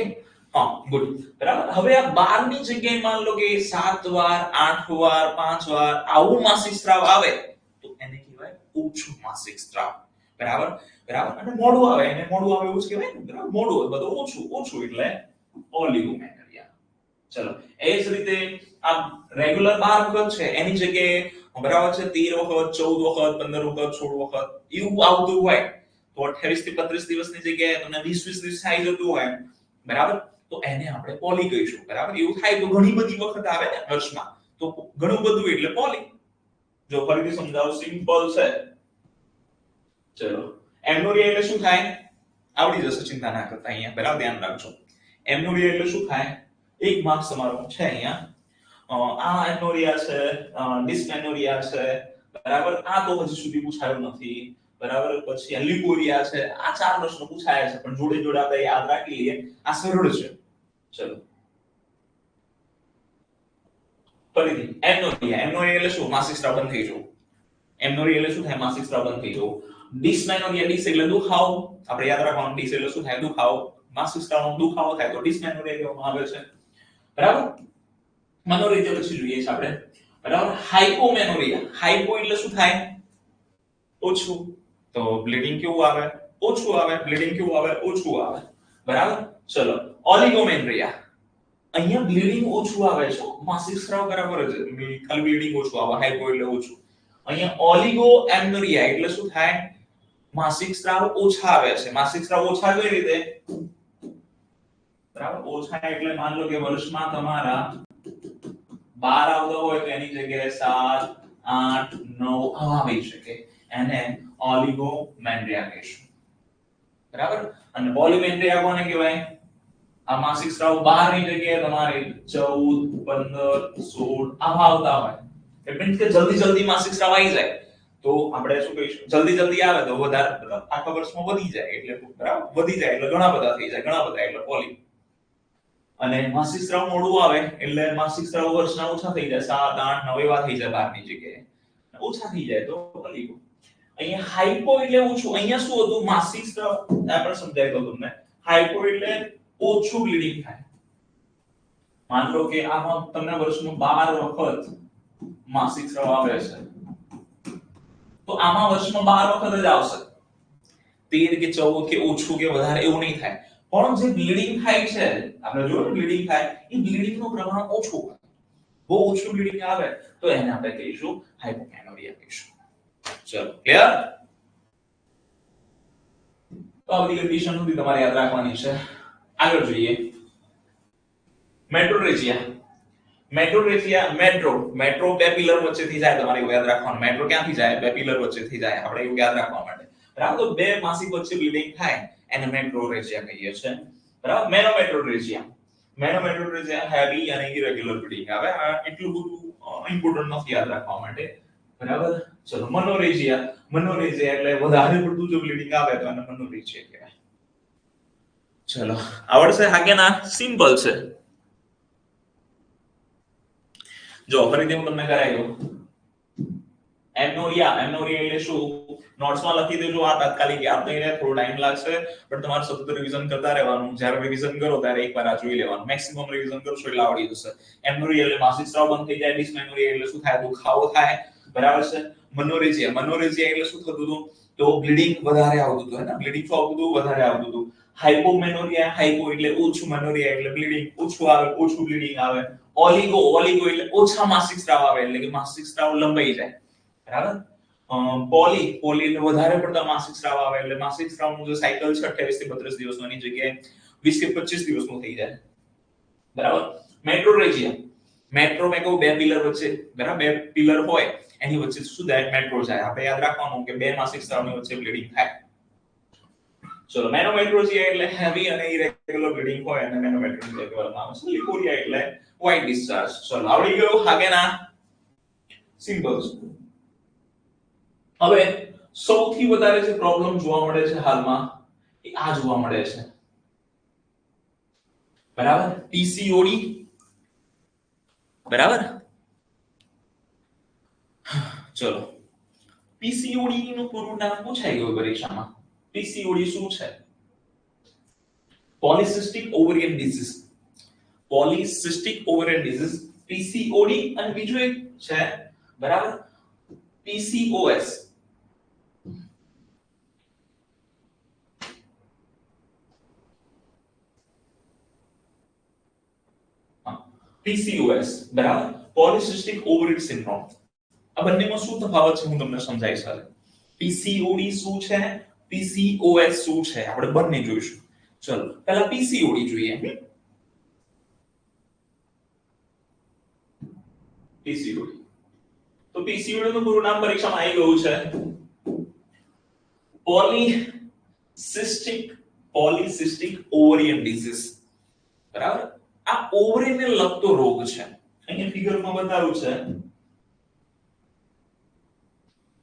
Speaker 1: હા ગુડ બરાબર હવે આ 12 ની જગ્યાએ માન લો કે 7 વાર 8 વાર 5 વાર આવું માસિક સ્ત્રાવ આવે તો એને કહેવાય ઓછું માસિક સ્ત્રાવ બરાબર અને મોડું આવે એને મોડું આવે એવું જ કહેવાય ને બરાબર મોડું બધું ઓછું એટલે ઓલિગોમેનોરિયા ચલો એ જ રીતે આ રેગ્યુલર 12 વખત છે એની જગ્યાએ બરાબર છે 13 વખત 14 વખત 15 વખત 16 વખત એવું આવતું હોય તો 28 થી 35 દિવસની જગ્યાએ તમને 20 દિવસ થઈ જતું હોય બરાબર તો એને આપણે પોલી કહીશું બરાબર એવું થાય તો ઘણી બધી વખત આવે ને વર્ષમાં તો ઘણું બધું એટલે પોલી જો ફરીથી સમજાવું સિમ્પલ છે ચલો એમનોરિયા એટલે શું થાય આવડી જશે ચિંતા ના કરતા અહીંયા બરાબર ધ્યાન રાખજો એમનોરિયા એટલે શું થાય એક માર્ક્સ તમારો છે અહીંયા આ એમનોરિયા છે ડિસ્મેનોરિયા છે બરાબર આ તો હજી સુધી પૂછાયું નથી બરાબર પછી લ્યુકોરિયા છે આ ચાર પ્રશ્નો પૂછાયા છે પણ જોડે જોડે આપણે યાદ રાખી લઈએ આ સરળ છે ચલો ફરીથી એમનોરિયા એટલે શું માસિક સ્રાવ બંધ થઈ જવું એમનોરિયા એટલે શું થાય માસિક સ્રાવ બંધ થઈ જવું ડિસ્મેનોરિયા ડિસ એટલે દુખાવો આપણે યાદ રાખવાનું ડિસ એટલે શું થાય દુખાવો માસિક સ્રાવનો દુખાવો થાય તો ડિસ્મેનોરિયા કહેવામાં આવે છે બરાબર મનોરિયા પછી જોઈએ છે આપણે બરાબર હાઇપોમેનોરિયા હાઇપો એટલે શું થાય ઓછું તો બ્લીડિંગ કેવું આવે ઓછું આવે બ્લીડિંગ કેવું આવે ઓછું આવે બરાબર ચલો ઓલિગોમેનોરિયા અહીંયા બ્લીડિંગ ઓછું આવે છે માસિક સ્રાવ બરાબર છે ખાલી બ્લીડિંગ ઓછું આવે હાઇપો એટલે ઓછું અહીંયા ઓલિગો એમનોરિયા એટલે શું થાય માસિક સ્રાવ ઓછા આવે છે માસિક સ્રાવ ઓછા કઈ રીતે બરાબર ઓછા એટલે માન લો કે વર્ષમાં તમારા 12 આવતા હોય તો એની જગ્યાએ 7 8 9 આવા આવી શકે એને ઓલિગોમેનોરિયા કહીશું બરાબર અને પોલિમેનોરિયા કોને કહેવાય આ માસિક સ્રાવ 12 ની જગ્યાએ તમારે 14 15 16 આવા આવતા હોય ઇટ મીન્સ કે જલ્દી જલ્દી માસિક સ્રાવ આવી જાય તો આપણે શું કહીશું જલ્દી જલ્દી આવે તો વધારે આખા વર્ષમાં વધી જાય એટલે બરાબર વધી જાય એટલે ઘણા બધા થઈ જાય ઘણા બધા એટલે પોલી અને માસિક સ્રાવ મોડું આવે એટલે માસિક સ્રાવ વર્ષના ઓછા થઈ જાય 7 8 9 એવા થઈ જાય 12 ની જગ્યાએ ઓછા થઈ જાય તો પોલી અહીંયા હાઇપો એટલે ઓછું અહીંયા શું હતું માસિક સ્રાવ આપણે સમજાય તો તમને હાઇપો એટલે ઓછું બ્લીડિંગ થાય માન લો કે આમાં તમને વર્ષમાં 12 વખત માસિક સ્રાવ આવે છે તો આમાં વર્ષમાં 12 વખત જ આવશે 13 કે 14 કે ઓછું કે વધારે એવું નહીં થાય પણ જે બ્લીડિંગ થાય છે આપણે જોયું બ્લીડિંગ થાય એ બ્લીડિંગ નું પ્રમાણ ઓછું હોય બહુ ઓછું બ્લીડિંગ આવે તો એને આપણે કહીશું હાઇપોમેનોરિયા કહીશું ચલો ક્લિયર તો આ બધી કન્ડિશન સુધી તમારે યાદ રાખવાની છે આગળ જોઈએ મેટ્રોરેજિયા મેટ્રો બે પિલર વચ્ચેથી જાય તમારે એવું યાદ રાખવાનું મેટ્રો ક્યાંથી જાય બે પિલર વચ્ચેથી જાય આપણે એવું યાદ રાખવા માટે બરાબર તો બે માસિક વચ્ચે બ્લીડિંગ થાય એને મેટ્રોરેજિયા કહીએ છીએ બરાબર મેનોમેટ્રોરેજિયા હેવી અને ઇરેગ્યુલર બ્લીડિંગ આવે એટલું બધું ઇમ્પોર્ટન્ટ નથી યાદ રાખવા માટે બરાબર ચલો મનોરેજિયા એટલે વધારે પડતું જો બ્લીડિંગ આવે તો એને મનોરેજિયા કહેવાય ચલો આવડશે હા કે ના સિમ્પલ છે જો ફરીથી હું તમને કરાવી દઉં એમનોરિયા એટલે શું નોટ્સમાં લખી દેજો આ તાત્કાલિક યાદ નહીં રહે થોડો ટાઈમ લાગશે પણ તમારે સતત રિવિઝન કરતા રહેવાનું જ્યારે રિવિઝન કરો ત્યારે એકવાર આ જોઈ લેવાનું મેક્સિમમ રિવિઝન કરશો એટલે આવડી જશે એમનોરિયા એટલે માસિક સ્રાવ બંધ થઈ જાય ડિસ્મેનોરિયા એટલે શું થાય દુખાવો થાય બરાબર છે મનોરેજિયા એટલે શું થતું હતું તો બ્લીડિંગ વધારે આવતું હતું હે ને બ્લીડિંગ શું આવતું હતું વધારે આવતું હતું હાઇપોમેનોરિયા હાઇપો એટલે ઓછું મેનોરિયા એટલે બ્લીડિંગ ઓછું આવે ઓછું બ્લીડિંગ આવે ઓલિગો એટલે ઓછા માસિક સ્રાવ આવે એટલે કે માસિક સ્રાવ લંબાઈ જાય બરાબર પોલી એટલે વધારે પડતા માસિક સ્રાવ આવે એટલે માસિક સ્રાવનું જે સાયકલ છે 28 થી 32 દિવસનું એની જગ્યાએ 20 કે 25 દિવસનું થઈ જાય બરાબર મેટ્રો મેં કહું બે પિલર વચ્ચે બરાબર બે પિલર હોય એની વચ્ચે શું થાય મેટ્રો જાય આપણે યાદ રાખવાનું કે બે માસિક સ્રાવની વચ્ચે બ્લીડિંગ થાય ચલો મેનોમેટ્રોજિયા એટલે હેવી અને ઇરેગ્યુલર બ્લીડિંગ હોય અને મેનોમેટ્રોજિયા કહેવામાં આવે છે લિકોરિયા એટલે વ્હાઇટ ડિસ્ચાર્જ ચલો આવડી ગયું હા કે ના સિમ્પલ હવે સૌથી વધારે જે પ્રોબ્લેમ જોવા મળે છે હાલમાં એ આ જોવા મળે છે બરાબર પીસીઓડી બરાબર ચલો પીસીઓડી નું પૂરું નામ પૂછાઈ ગયું પરીક્ષામાં પીસીઓડી શું છે પોલિસિસ્ટિક ઓવેરિયન ડિઝીઝ પીસીઓડી અને બીજું એક છે બરાબર પીસીઓએસ બરાબર પોલિસિસ્ટિક ઓવરી સિન્ડ્રોમ. આ બંનેમાં શું તફાવત છે હું તમને સમજાવીશ હવે. પીસીઓડી શું છે, પીસીઓએસ શું છે, આપણે બંને જોઈશું. ચલો પહેલા પીસીઓડી જોઈએ. પીસીઓડી તો પીસીઓડી નું પૂરું નામ પરીક્ષામાં આવી ગયું છે પોલિસિસ્ટિક ઓવરિયન ડિઝીઝ. બરાબર. આ ઓવરીને લગતો રોગ છે. અહીંયા ફિગરમાં બતાવ્યું છે.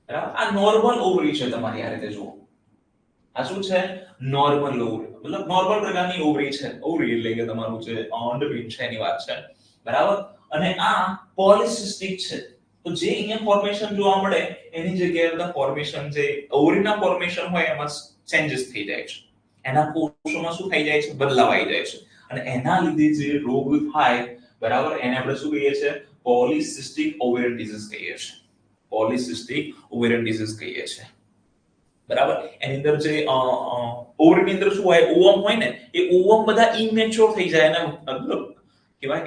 Speaker 1: બરાબર. આ નોર્મલ ઓવરી છે તમારી. આ રીતે જુઓ, આ શું છે? નોર્મલ ઓવરી, મતલબ નોર્મલ પ્રકારની ઓવરી છે. ઓવરી એટલે કે તમારું જે અંડપિંડ છે એની વાત છે. બરાબર. અને આ પોલિસિસ્ટિક છે. તો જે અહીંયા ફોર્મેશન જોવા મળે એની જગ્યાએ ફોર્મેશન જે ઓવરીના ફોર્મેશન હોય એમાં ચેન્જીસ થઈ જાય છે. એના કોષોમાં શું થઈ જાય છે? બદલાવ આવી જાય છે. અને એના લીધે જે રોગ થાય, બરાબર, એને આપણે શું કહીએ છીએ? પોલિસિસ્ટિક ઓવરિયન ડિઝીઝ કહીએ છીએ. પોલિસિસ્ટિક ઓવરિયન ડિઝીઝ કહીએ છીએ. બરાબર. એની અંદર જે ઓવરીની અંદર શું હોય? ઓવમ હોય ને, એ ઓવમ બધા ઇમેચ્યોર થઈ જાય અને મતલબ કહેવાય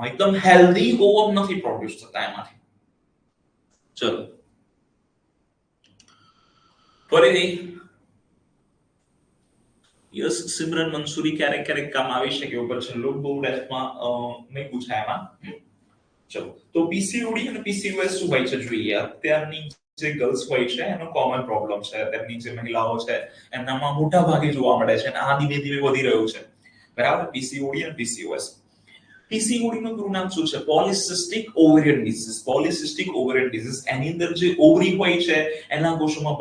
Speaker 1: એકદમ હેલ્ધી ઓવમ નથી પ્રોડ્યુસ થતા એમાંથી. ચલો ફરીથી યસ સિમરન મંસૂરી ક્યારેક ક્યારેક કામ આવી શકે ઉપર છે. લોક બહુ ટેસ્ટમાં નહીં પૂછાય એમાં. ચલો તો પીસીઓડી અને પીસીઓએસ શું હોય છે જોઈએ. અત્યારની જે ગર્લ્સ હોય છે એનો કોમન પ્રોબ્લેમ છે. અત્યારની જે મહિલાઓ છે એમનામાં મોટા ભાગે જોવા મળે છે અને આ ધીમે ધીમે વધી રહ્યું છે. બરાબર. પીસીઓડી અને પીસીઓએસ. પીસીઓડી નું પૂરું નામ શું છે? Polycystic ovarian disease. Polycystic ovarian disease એની અંદર જે ઓવરી હોય છે એના કોષોમાં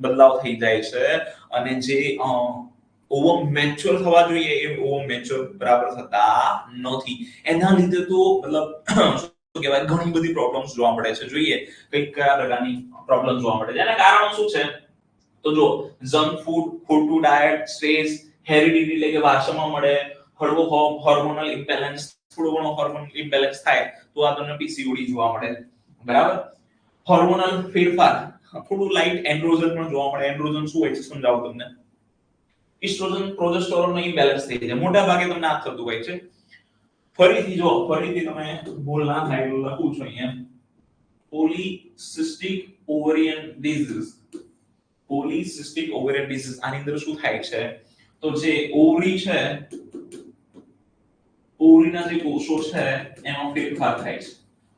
Speaker 1: બદલાવ થઈ જાય છે અને જે ઓવમ મેચ્યોર થવા જોઈએ એ ઓવમ મેચ્યોર બરાબર થતા નથી. એના લીધે તો મતલબ શું કહેવાય, ઘણી બધી પ્રોબ્લેમ્સ જોવા મળે છે. જોઈએ કઈ કયા પ્રકારની પ્રોબ્લેમ જોવા મળે છે. એના કારણો શું છે? તો જો જંક ફૂડ, ખોટું ડાયટ, સ્ટ્રેસ, હેરિડિટી એટલે કે વારસામાં મળે, હળવો હોર્મોનલ ઇમ્બેલેન્સ, થોડો ઘણો હોર્મોનલ ઇમ્બેલેન્સ થાય તો આ તમને પીસીઓડી જોવા મળે. બરાબર. હોર્મોનલ ફેરફાર, થોડું લાઇટ એન્ડ્રોજન પણ જોવા મળે. એન્ડ્રોજન શું હોય છે સમજાવું તમને. ઇસ્ટ્રોજન પ્રોજેસ્ટેરોન નો ઇમ્બેલેન્સ થઈ જાય. મોટા ભાગે તમને આ થતું હોય છે. ફરીથી જો, ફરીથી તમે બોલ ના થાય તો લખું છું અહીંયા. Polycystic ovarian disease. Polycystic ovarian disease આની અંદર શું થાય છે? તો જે ઓવરી છે, ઓવરીના જે કોષો છે એમાં ફેરફાર થાય છે.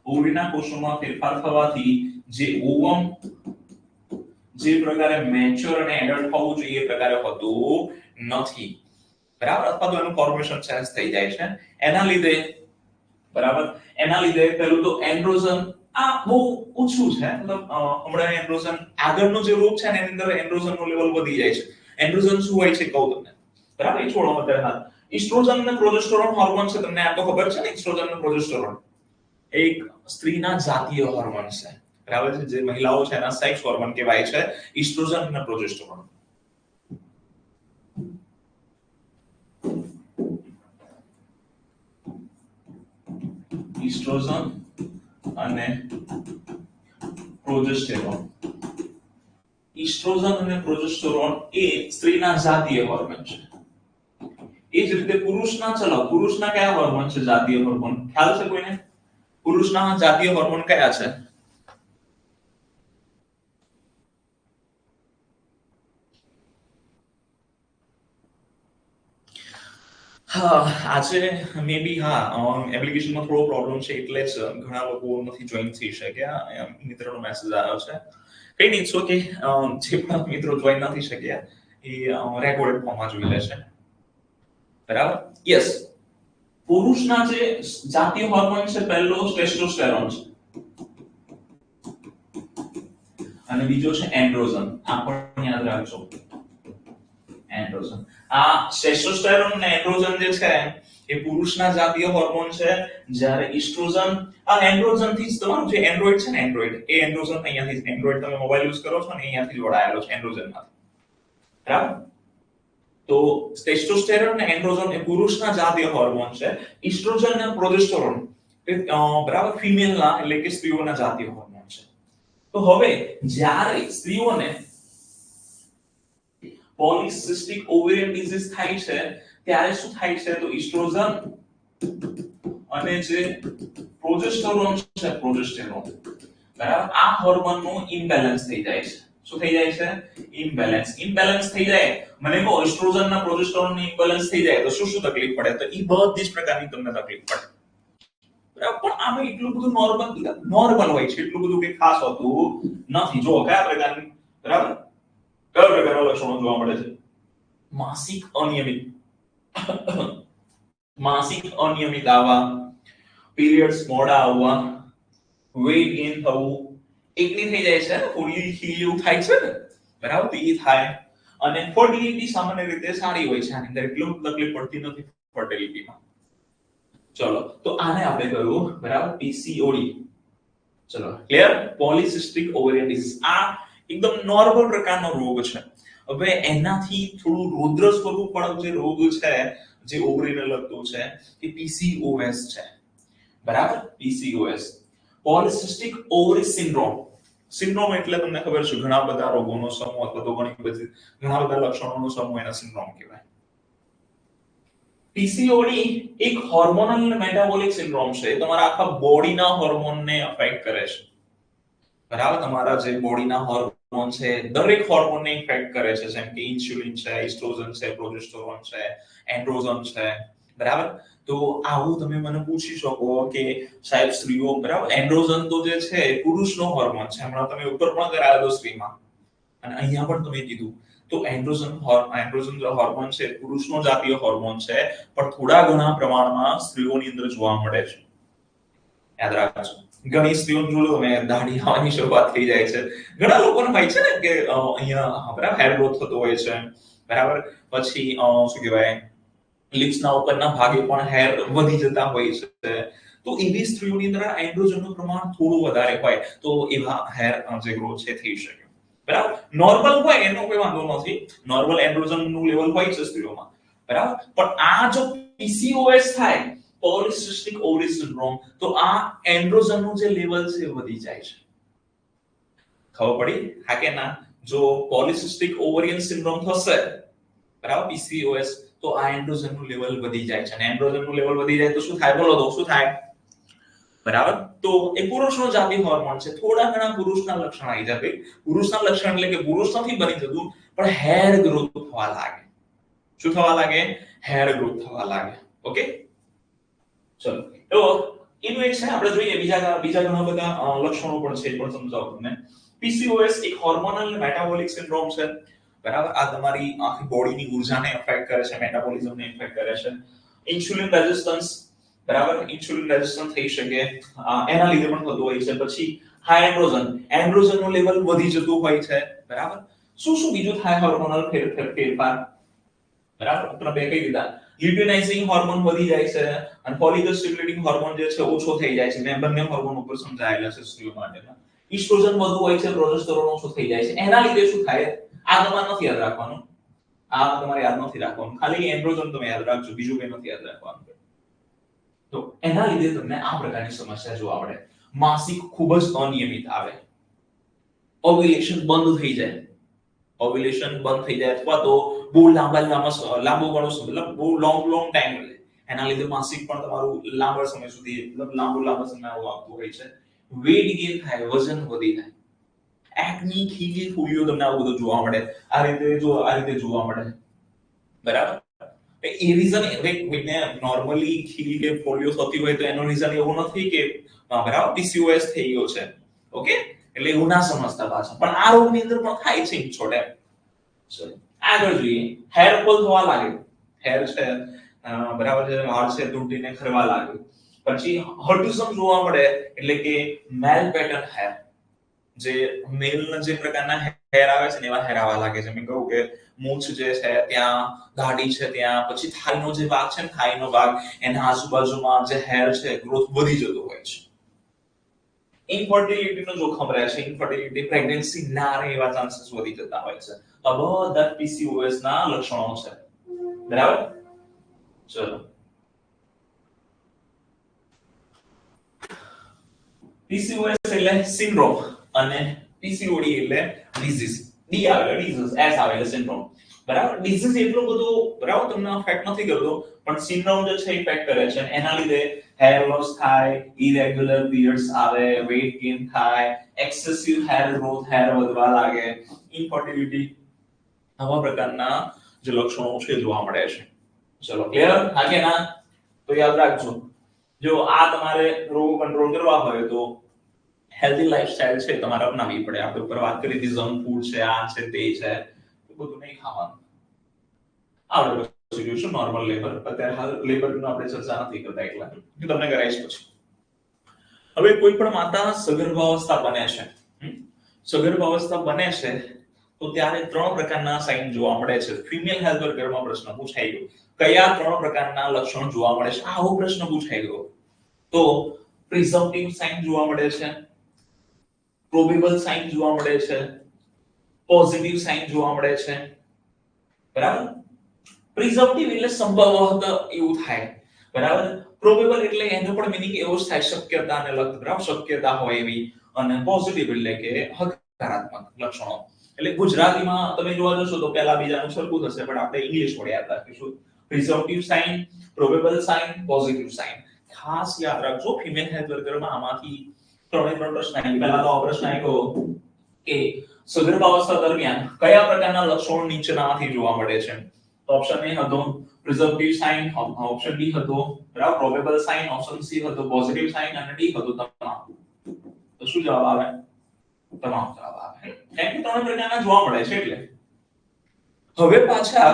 Speaker 1: ઓવરીના કોષોમાં ફેરફાર થવાથી જે ઓવમ જે પ્રકારે મેચ્યોર અને એડલ્ટ હોવું જોઈએ એ પ્રકારે હોતું નથી. બરાબર. અથવા તો એનું ફોર્મેશન ચેન્જ થઈ જાય છે. એના લીધે, બરાબર, એના લીધે પેલું તો એન્ડ્રોજન આ બહુ ઓછું છે. મતલબ હમણાં એન્ડ્રોજન આગળનો જે રોગ છે ને એની અંદર એન્ડ્રોજન નો લેવલ વધી જાય છે. એન્ડ્રોજન શું હોય છે કહું તમને. બરાબર. એ છોડો અત્યારે હાલ. ઇસ્ટ્રોજન અને પ્રોજેસ્ટેરોન હોર્મોન છે. તમને આ તો ખબર છે ને. ઇસ્ટ્રોજન અને પ્રોજેસ્ટેરોન એક સ્ત્રીના જાતીય હોર્મોન છે. બરાબર છે. જે મહિલાઓ છે એના સેક્સ હોર્મોન કહેવાય છે ઇસ્ટ્રોજન અને પ્રોજેસ્ટેરોન. ઇસ્ટ્રોજન અને પ્રોજેસ્ટેરોન. ઇસ્ટ્રોજન અને પ્રોજેસ્ટેરોન એ સ્ત્રીના જાતીય હોર્મોન છે. એ જ રીતે પુરુષના, ચલો પુરુષના કયા હોર્મોન છે જાતીય હોર્મોન? ખ્યાલ છે કોઈને? પુરુષના જાતીય હોર્મોન કયા છે? આજે મે બી એપ્લિકેશનમાં થોડો પ્રોબ્લેમ છે એટલે જ ઘણા લોકો નથી જોઈન થઈ શક્યા. મિત્રનો મેસેજ આવ્યો છે. કઈ નહીં, સો કે જે પણ મિત્રો જોઈન નથી શક્યા એ રેકોર્ડેડ ફોર્મમાં જોઈ લેશે. બરાબર. યસ. પુરુષના જે જાતીય હોર્મોન છે પહેલો ટેસ્ટોસ્ટેરોન છે અને બીજો છે એન્ડ્રોજન. આ પણ યાદ રાખજો. એન્ડ્રોજન. આ ટેસ્ટોસ્ટેરોન અને એન્ડ્રોજન જે છે એ પુરુષના જાતીય હોર્મોન છે. જ્યારે ઇસ્ટ્રોજન આ એન્ડ્રોજન થી જ તમારું જે એન્ડ્રોઇડ છે ને, એન્ડ્રોઇડ એ એન્ડ્રોજન અહીંયાથી, એન્ડ્રોઇડ તમે મોબાઈલ યુઝ કરો છો ને અહીંયાથી જોડાયેલો છે એન્ડ્રોજન માંથી. બરાબર. તો ટેસ્ટોસ્ટેરોન અને એન્ડ્રોજન એ પુરુષના જાતીય હોર્મોન છે. ઇસ્ટ્રોજન અને પ્રોજેસ્ટેરોન એ બરાબર ફિમેલના એટલે કે સ્ત્રીઓના જાતીય હોર્મોન છે. તો હવે જ્યારે સ્ત્રીઓને પોલિસિસ્ટિક ઓવરિયન ડિઝીઝ થાય છે ત્યારે શું થાય છે? તો ઇસ્ટ્રોજન અને જે પ્રોજેસ્ટેરોન છે, પ્રોજેસ્ટેરોન બરાબર, આ હોર્મોનનું ઇમ્બેલેન્સ થઈ જાય છે. શું થઈ જાય છે? ઇમ્બેલેન્સ થઈ જાય. મને કહો એસ્ટ્રોજન ના પ્રોજેસ્ટેરોન ની ઇમ્બેલેન્સ થઈ જાય તો શું શું તકલીફ પડે? તો ઈ બધી જ પ્રકારની તમને તકલીફ પડે. બરાબર, પણ આમાં એટલું બધું નોર્મલ હોય છે, એટલું બધું કઈ ખાસ હોતું નથી. જો કયા પ્રકારની, બરાબર, કયા પ્રકારના લક્ષણો જોવા મળે છે? માસિક અનિયમિત આવવા, પીરિયડ્સ મોડા આવવા, વેઇટ ગેઇન થવું, એકની થઈ જાય છે, થોડી ખીલીયું થાય છે ને, બરાબર, તો એ થાય. અને ફર્ટિલિટી સામાન્ય રીતે સારી હોય છે, આની અંદર એટલું તકલીફ પડતી નથી ફર્ટિલિટીમાં. ચલો, તો આને આપણે કહ્યું, બરાબર, પીસીઓડી. ચલો, ક્લિયર? Polycystic ovarian disease. આ એકદમ નોર્મલ પ્રકારનો રોગ છે. હવે એનાથી થોડું રૌદ્ર સ્વરૂપ વાળો જે રોગ છે, જે ઓવરીને લગતો છે, એ પીસીઓએસ છે. બરાબર, પીસીઓએસ, પોલિસિસ્ટિક ઓવરી સિન્ડ્રોમ. સિન્ડ્રોમ એટલે તમને ખબર છે, ઘણા બધા રોગોનો સમૂહ અથવા તો ઘણા બધા લક્ષણોનો સમૂહ એના સિન્ડ્રોમ કહેવાય. પીસીઓડી એક હોર્મોનલ અને મેટાબોલિક સિન્ડ્રોમ છે. તમારા આખા બોડીના હોર્મોનને અફેક્ટ કરે છે. બરાબર, તમારા જે બોડીના હોર્મોન છે, દરેક હોર્મોનને ઇફેક્ટ કરે છે, જેમ કે ઇન્સ્યુલિન છે, એસ્ટ્રોજન છે, પ્રોજેસ્ટેરોન છે, એન્ડ્રોજન છે. બરાબર, તો આવું તમે મને પૂછી શકો કે સાહેબ સ્ત્રીઓ, બરાબર, એન્ડ્રોજન તો જે છે પુરુષનો હોર્મોન છે. હમણાં તમે ઉપર પણ કરાવેલો સ્ત્રીમાં, અને અહીંયા પણ તમે કીધું. તો એન્ડ્રોજન હોર્મોન છે, પુરુષનો જાતીય હોર્મોન છે, પણ થોડા ઘણા પ્રમાણમાં સ્ત્રીઓની અંદર જોવા મળે છે. યાદ રાખજો. ઘણી સ્ત્રીઓને જોડો તમે દાઢી આવવાની શરૂઆત થઈ જાય છે. ઘણા લોકોને હોય છે ને કે અહીંયા, બરાબર, હેર ગ્રોથ થતો હોય છે. બરાબર, પછી શું કહેવાય, લિપ્સના ઉપરના ભાગે પણ હેર વધી જતા હોય છે. તો એવી સ્ત્રીઓની અંદર એન્ડ્રોજનનું પ્રમાણ થોડું વધારે હોય તો એવા હેર જે ગ્રોથ છે થઈ શકે. બરાબર, નોર્મલ હોય એનો કોઈ વાંધો નથી. નોર્મલ એન્ડ્રોજનનું લેવલ હોય છે સ્ત્રીઓમાં. બરાબર, પણ આ જો પીસીઓએસ થાય, પોલિસિસ્ટિક ઓવરી સિન્ડ્રોમ, તો આ એન્ડ્રોજનનું જે લેવલ છે વધી જાય છે. ખબર પડી? હા કે ના? જો પોલિસિસ્ટિક ઓવરિયન સિન્ડ્રોમ થશે, બરાબર, પીસીઓએસ, તો આ એન્ડ્રોજનનું લેવલ વધી જાય છે. અને એન્ડ્રોજનનું લેવલ વધી જાય તો શું થાય? બોલો તો શું થાય? બરાબર, તો એ પુરુષનો જાતીય હોર્મોન છે. થોડા ઘણા પુરુષના લક્ષણ આવી જાય. પુરુષના લક્ષણ એટલે કે પુરુષ નથી બની જતું, પણ હેર ગ્રોથ થવા લાગે. શું થવા લાગે? હેર ગ્રોથ થવા લાગે. ઓકે, ચલો, તો એનું એક છે, આપણે જોઈએ બીજા ઘણા બધા લક્ષણો પણ છે, એ પણ સમજાવું તમને. પીસીઓએસ એક હોર્મોનલ અને મેટાબોલિક સિન્ડ્રોમ છે. બરાબર, આ તમારી આખી બોડીની ઉર્જાને અફેક્ટ કરે છે, મેટાબોલિઝમને અફેક્ટ કરે છે. ઇન્સ્યુલિન રેઝિસ્ટન્સ, બરાબર, ઇન્સ્યુલિન રેઝિસ્ટન્સ થઈ શકે, એના લીધે પણ થતું હોય છે. પછી હાઈ એન્ડ્રોજનનું લેવલ વધી જતું હોય છે. બરાબર, શું બીજું થાય? હોર્મોનલ ફેરફાર, બરાબર, આપણે બે કઈ દીધા. લ્યુટિનાઇઝિંગ હોર્મોન વધી જાય છે, અને ફોલિકલ સ્ટિમ્યુલેટિંગ હોર્મોન જે છે ઓછો થઈ જાય છે. મેં બંને હોર્મોન ઉપર સમજાયેલા છે સ્ત્રીઓ માટેના. ઇસ્ટ્રોજન વધુ હોય છે, પ્રોજેસ્ટેરોન ઓછો થઈ જાય છે. એના લીધે શું થાય? આ તમારે નથી યાદ રાખવાનું, આ તમારે યાદ નથી રાખવાનું, ખાલી એન્ડ્રોજન તમે યાદ રાખજો, બીજું કંઈ નથી યાદ રાખવાનું. તો એના લીધે તમને આ પ્રકારની સમસ્યા જોવા મળે. માસિક ખૂબ જ અનિયમિત આવે, ઓવ્યુલેશન બંધ થઈ જાય, અથવા તો બહુ લાંબો ગાળો મતલબ બહુ લોંગ ટાઈમ લે. એના લીધે માસિક પણ તમારું લાંબા સમય સુધી, મતલબ લાંબા સમય આવતું હોય છે. વેટ ગેઇન થાય, વજન વધી જાય. એકની ખીલી ફૂલીઓ તમને આવું બધું જોવા મળે. આ રીતે જોવા મળે. બરાબર, એ રીઝન કોઈને નોર્મલી ખીલી કે ફોલિયો થતી હોય તો એનો રીઝન એવું નથી કે બરાબર પીસીઓએસ થઈ ગયો છે. ઓકે, એટલે એવું ના સમજતા પાછા. પણ આ રોગની અંદર પણ થાય છે છોડે. આગળ જોઈએ, હેર ફોલ થવા લાગે. હેર છે, બરાબર છે, વાળ છે તૂટીને ખરવા લાગે. પછી હર્ટિઝમ જોવા મળે, એટલે કે મેલ પેટર્ન હેર, જે મેલના જે પ્રકારના હેર આવે છે ને એવા હેર આવવા લાગે છે. મેં કહું કે મૂછ જે છે ત્યાં, દાઢી છે ત્યાં, પછી થાઈનો જે ભાગ છે ને, થાઈનો ભાગ, એના આજુબાજુમાં જે હેર છે ગ્રોથ વધી જતો હોય છે. ઇન્ફર્ટિલિટીનો જોખમ રહે છે. ઇન્ફર્ટિલિટી, પ્રેગ્નન્સી ના રહે એવા ચાન્સીસ વધી જતા હોય છે. તો બધા પીસીઓએસ ના લક્ષણો છે. બરાબર, ચલો. પીસીઓએસ એટલે સિન્ડ્રોમ, અને પીસીઓડી એટલે ડિઝીઝ. ડી આવે ડિઝીઝ, એસ આવે સિન્ડ્રોમ. બરાબર. ડિઝીઝ એટલો બધો બરાબર તમને અફેક્ટ નથી કરતો, પણ સિન્ડ્રોમ જે છે ઇફેક્ટ કરે છે. એના લીધે હેર લોસ થાય, ઇરેગ્યુલર પીરિયડ્સ આવે, વેઇટ ગેઇન થાય, એક્સેસિવ હેર ગ્રોથ, હેર વધવા લાગે, ઇન્ફર્ટિલિટી, આવા પ્રકારના જે લક્ષણો છે જોવા મળે છે. ચલો ક્લિયર? હા કે ના? તો યાદ રાખજો, જો આ તમારે રોગ કંટ્રોલ કરવા હોય તો હેલ્ધી લાઇફસ્ટાઇલ છે તમારે અપનાવવી પડે. આપણે ઉપર વાત કરી હતી જંક ફૂડ છે, આ છે, તે છે, એ બધું નહીં ખાવાનું. આપણે પછી જોઈશું નોર્મલ લેબર. અત્યારે હાલ લેબરનો આપણે ચર્ચા નથી કરતા, એટલે હું તમને કરાવીશ પછી. હવે કોઈ પણ માતા સગર્ભાવસ્થા બને છે, સગર્ભાવસ્થા બને છે તો ત્યારે 3 પ્રકારના સાઇન જોવા મળે છે. ફિમેલ હેલ્થ વર્કરમાં પ્રશ્ન પૂછાઈ ગયો, કયા 3 પ્રકારના લક્ષણો જોવા મળે છે? આવો પ્રશ્ન પૂછાઈ ગયો. તો પ્રિઝમ્પટિવ સાઇન જોવા મળે છે, પ્રોબેબલ સાઇન જોવા મળે છે, પોઝિટિવ સાઇન જોવા મળે છે. બરાબર. પ્રિઝમ્પટિવ એટલે સંભવતઃ એવું થાય, બરાબર. પ્રોબેબલ એટલે એનો પણ મીનિંગ એવો જ થાય, શક્યતાને લગતું, બરાબર, શક્યતા હોય એવી. અને પોઝિટિવ એટલે કે હકારાત્મક લક્ષણો. એટલે ગુજરાતીમાં તમે જોવા જશો તો પહેલા બીજાનું સરખું થશે, પણ આપણે ઇંગ્લિશ વડે યાદ રાખીશું. Presumptive sign, probable sign, positive sign. ખાસ યાદ રાખજો, ફિમેલ હેલ્થ વર્કરમાં આમાંથી 3 પ્રશ્ન આવી. પહેલા તો પ્રશ્ન આવ્યો કે સગર્ભાવસ્થા દરમિયાન કયા પ્રકારના લક્ષણો નીચેનામાંથી જોવા મળે છે? ઓપ્શન એ હતો પ્રિઝર્વેટિવ સાઇન, ઓપ્શન બી હતો બરાબર પ્રોબેબલ સાઇન, ઓપ્શન સી હતો પોઝિટિવ સાઇન અને ડી હતો તમામ. તો શું જવાબ આવે? તમામ જવાબ આવે. કેમ કે 3 પ્રકારના જોવા મળે છે એટલે. હવે પાછા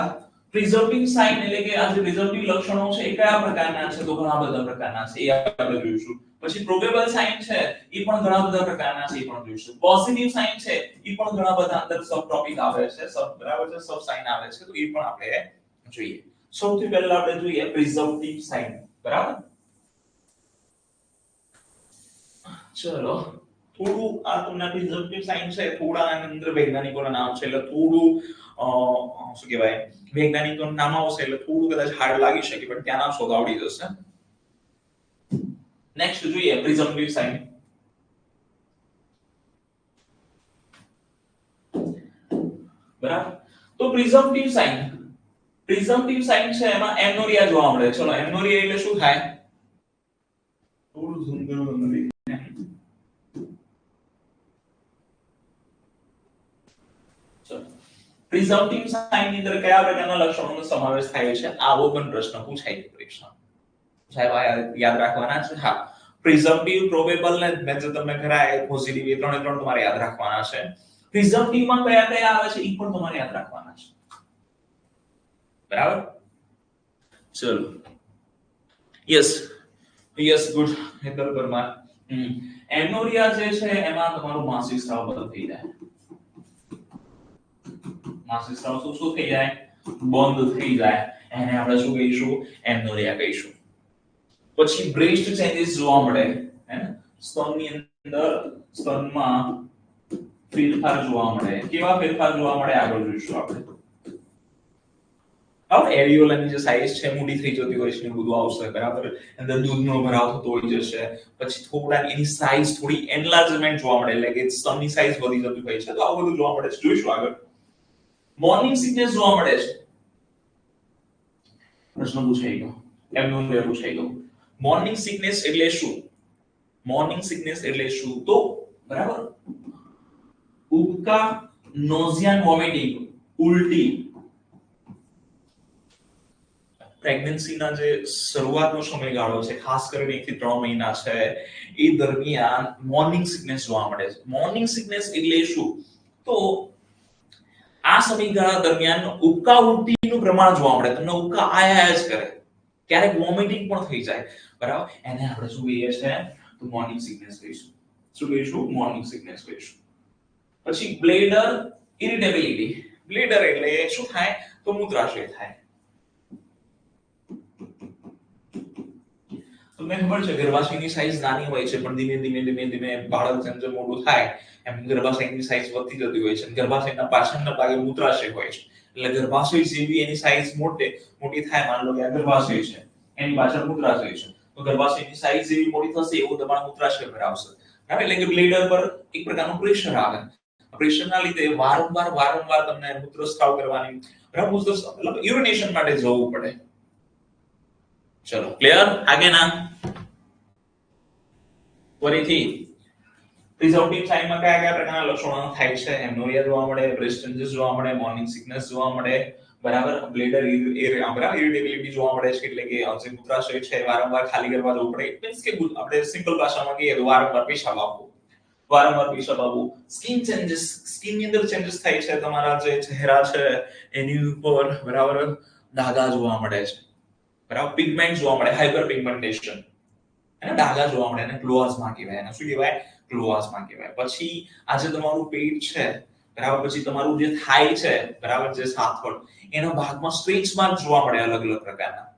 Speaker 1: પ્રિઝર્વેટિવ સાઇન એટલે કે આ જે પ્રિઝર્વેટિવ લક્ષણો છે એ કયા પ્રકારના છે? તો ઘણા બધા પ્રકારના છે, એ આપણે જોઈશું. પછી પ્રોબેબલ સાઇન છે એ પણ ઘણા બધા પ્રકારના છે, એ પણ જોઈશું. પોઝિટિવ સાઇન છે એ પણ ઘણા બધા અંદર સબ ટોપિક આવે છે, સબ બરાબર છે, સબ સાઇન આવે છે, તો એ પણ આપણે જોઈએ. સૌથી પહેલા આપણે જોઈએ પ્રિઝર્વેટિવ સાઇન, બરાબર. ચલો થોડું આ તમને પ્રિઝર્વેટિવ સાઇન છે, થોડા અંદર વૈજ્ઞાનિકોના નામ છે, એટલે થોડું શું કહેવાય, વૈજ્ઞાનિકોનું નામ આવશે એટલે થોડું કદાચ હાર્ડ લાગી શકે, પણ ત્યાં નામ શોધ આવડી જશે. નેક્સ્ટ જોઈએ પ્રિઝર્વેટિવ સાઇન. બરાબર. તો પ્રિઝર્વેટિવ સાઇન છે એમાં એમનોરિયા જોવા મળે. ચલો એમનોરિયા એટલે શું થાય? થોડું ઝૂમ કરો તમને. પ્રિઝર્વેટિવ સાઇન ની અંદર કયા પ્રકારના લક્ષણોનો સમાવેશ થાય છે? આવો પણ પ્રશ્ન પૂછાય છે પરીક્ષામાં. સાહેબ યાદ રાખવાના છે. હા, પ્રિઝર્વેટિવ, પ્રોબેબલ ને મેં જે તમને કરાય પોઝિટિવ, એ ત્રણે ત્રણ તમારે યાદ રાખવાના છે. પ્રિઝર્વેટિવ માં કયા કયા આવે છે એ પણ તમારે યાદ રાખવાના છે. બરાબર. ચલો યસ ગુડ હેતલ પરમાર. એમનોરિયા જે છે એમાં તમારું માસિક સ્રાવ બંધ થઈ જાય. માસિક સ્રાવ શું થઈ જાય? બંધ થઈ જાય. એને આપણે શું કહીશું? એમનોરિયા કહીશું. પછી બ્રેસ્ટ ચેન્જીસ જોવા મળે, હે ને? સ્તનની અંદર સ્તનમાં ફેરફાર જોવા મળે. કેવા ફેરફાર જોવા મળે આગળ જોઈશું આપણે. હવે એરિયોલાની જે સાઈઝ છે મોટી થઈ જતી હોય છે ને બધું આવશે, બરાબર. અંદર દૂધનો ભરાવ થતો હોય જશે. પછી થોડા એની સાઈઝ થોડી એન્લાર્જમેન્ટ જોવા મળે, એટલે કે સ્તનની સાઈઝ વધી જતી હોય છે. તો આવું બધું જોવા મળે છે, જોઈશું આગળ. મોર્નિંગ સિકનેસ જોવા મળે છે. પ્રશ્ન પૂછાઈ ગયો, એમનોરિયા પૂછાઈ ગયો. મોર્નિંગ સિકનેસ એટલે શું? મોર્નિંગ સિકનેસ એટલે શું? તો બરાબર ઉબકા, નોઝિયા, વોમિટિંગ, ઉલટી. પ્રેગ્નન્સીના જે શરૂઆતનો સમયગાળો છે, ખાસ કરીને 1 થી 3 મહિના છે, એ દરમિયાન મોર્નિંગ સિકનેસ જોવા મળે છે. મોર્નિંગ સિકનેસ એટલે શું? તો આ સમયગાળા દરમિયાન ઉબકા ઉલટીનું પ્રમાણ જોવા મળે. તમને ઉબકા આયા જ કરે, ક્યારેક વોમિટિંગ પણ થઈ જાય, બરાબર. એને આપણે શું કહીએ છે? તો મોર્નિંગ સિકનેસ કહીશું. શું કહીશું? મોર્નિંગ સિકનેસ કહીશું. પછી બ્લેડર ઇરિટેબિલિટી. બ્લેડર એટલે શું થાય? તો મૂત્રાશય થાય. તમને ખબર છે ગર્ભાશયની સાઈઝ નાની હોય છે, પણ ધીમે ધીમે બાળક જેમ જેમ મોટું થાય એમ ગર્ભાશયની સાઈઝ વધતી જતી હોય છે. ગર્ભાશયના પાછળના ભાગે મૂત્રાશય હોય છે, એટલે ગર્ભાશય જેવી એની સાઈઝ મોટી થાય. માની લો કે આ ગર્ભાશય છે, એની પાછળ મૂત્રાશય છે, તો ગર્ભાશયની સાઈઝ જેવી મોટી થશે એવું તમારા મૂત્રાશય પર આવશે, બરાબર. એટલે કે બ્લેડર પર એક પ્રકારનું પ્રેશર આવે. પ્રેશરના લીધે વારંવાર તમને મૂત્રસ્રાવ કરવાની, બરાબર, મૂત્રસ્રાવ મતલબ યુરિનેશન માટે જવું પડે. ચલો ક્લિયર? આગે ના ફરીથી પ્રિઝર્વેટિવ સાઇનમાં કયા કયા પ્રકારના લક્ષણો થાય છે? એમનોરિયા જોવા મળે, બ્રેસ્ટ ચેન્જીસ જોવા મળે, મોર્નિંગ સિકનેસ જોવા મળે, બરાબર, બ્લેડર ઇરિટેબિલિટી જોવા મળે છે, એટલે કે જે મૂત્રાશય છે વારંવાર ખાલી કરવા જવું પડે. ઇટ મીન્સ કે આપણે સિમ્પલ ભાષામાં કહીએ તો વારંવાર પેશાબ આવવું. સ્કિન ચેન્જીસ, સ્કિન ની અંદર ચેન્જીસ થાય છે, તમારા જે ચહેરા છે એની ઉપર, બરાબર, ડાઘા જોવા મળે છે, બરાબર, પિગમેન્ટ જોવા મળે, હાઇપર પિગમેન્ટેશન, અને ડાઘા જોવા મળે, અને ક્લોઝમાં કહેવાય. એને શું કહેવાય? ક્લોઝમાં કહેવાય. પછી આ જે તમારું પેટ છે, બરાબર, પછી તમારું જે થાઈ છે, બરાબર, જે સાથળ, એના ભાગમાં સ્ટ્રેચ માર્ક જોવા મળે, અલગ અલગ પ્રકારના,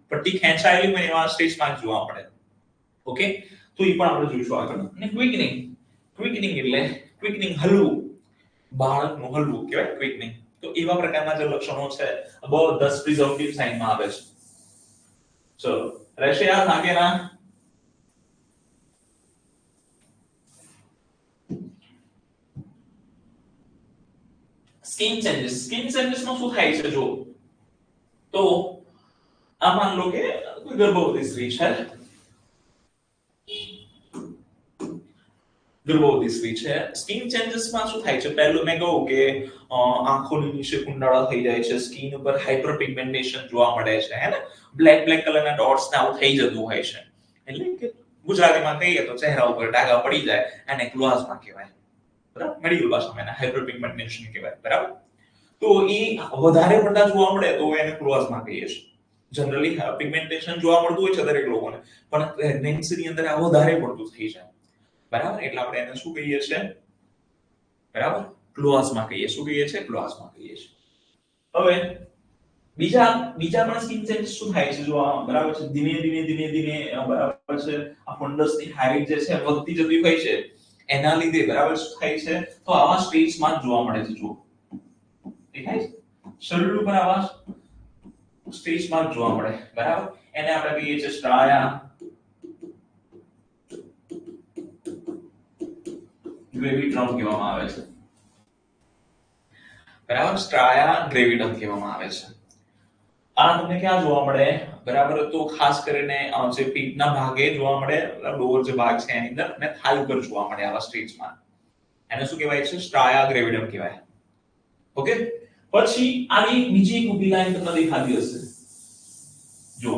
Speaker 1: પટ્ટી ખેંચાયેલી હોય એવા સ્ટ્રેચ માર્ક જોવા મળે. ઓકે, તો એ પણ આપણે જોઈશું આગળ. અને ક્વિકનિંગ એટલે ક્વિકનિંગ, હલવું, બાળકનું હલવું કહેવાય ક્વિકનિંગ. તો એવા પ્રકારના જે લક્ષણો છે બધા પ્રિઝર્વેટિવ સાઇનમાં આવે છે. ચલો રહેશે યાદ આગળના. સ્કિન ચેન્જીસ માં શું થાય છે? જો તો આ માન લો કે કોઈ ગર્ભવતી સ્ત્રી છે, સ્કિન ચેન્જીસ માં શું થાય છે? પહેલું મેં કહું કે આંખોની નીચે કુંડાળા થઈ જાય છે, સ્કિન ઉપર હાઇપર પિગમેન્ટેશન જોવા મળે છે, હે ને, બ્લેક કલરના ડોટ્સ ને આવું થઈ જતું હોય છે. એટલે કે ગુજરાતીમાં કહીએ તો ચહેરા ઉપર ડાઘા પડી જાય, અને ક્લોઝમાં કહેવાય, બરાબર, મેડિકલ ભાષામાં એને હાઇપર પિગમેન્ટેશન કહેવાય, બરાબર. તો એ વધારે પડતા જોવા મળે તો એને ક્લોઝમાં કહીએ છીએ. જનરલી પિગમેન્ટેશન જોવા મળતું હોય છે દરેક લોકોને, પણ પ્રેગ્નન્સીની અંદર આ વધારે પડતું થઈ જાય, બરાબર, એટલે આપણે એને શું કહીએ છીએ? બરાબર, ક્લોઝમાં કહીએ. શું કહીએ છીએ? ક્લોઝમાં કહીએ છીએ. હવે બીજા પણ સ્કિન ચેન્જીસ શું થાય છે? જો બરાબર છે, ધીમે બરાબર છે, આ ફંડસની હાઇટ જે છે વધતી જતી હોય છે, એના લીધે, બરાબર, શું થાય છે? તો આવા સ્ટ્રેચ માર્ક જોવા મળે છે. જો દેખાય છે શરીર ઉપર આવા સ્ટ્રેચ માર્ક જોવા મળે, બરાબર, એને આપણે કહીએ છીએ સ્ટ્રાયા ગ્રેવિડમ કહેવામાં આવે છે, બરાબર, સ્ટ્રાયા ગ્રેવિડમ કહેવામાં આવે છે. આ તમને ક્યાં જોવા મળે? બરાબર, તો ખાસ કરીને જે પીઠના ભાગે જોવા મળે, લોઅર જે ભાગ છે એની અંદર, અને થાઈ ઉપર જોવા મળે આવા સ્ટ્રેચમાં. એને શું કહેવાય છે? સ્ટ્રાયા ગ્રેવિડમ કહેવાય. ઓકે, પછી આવી બીજી એક ઊભી લાઈન તમને દેખાતી હશે. જો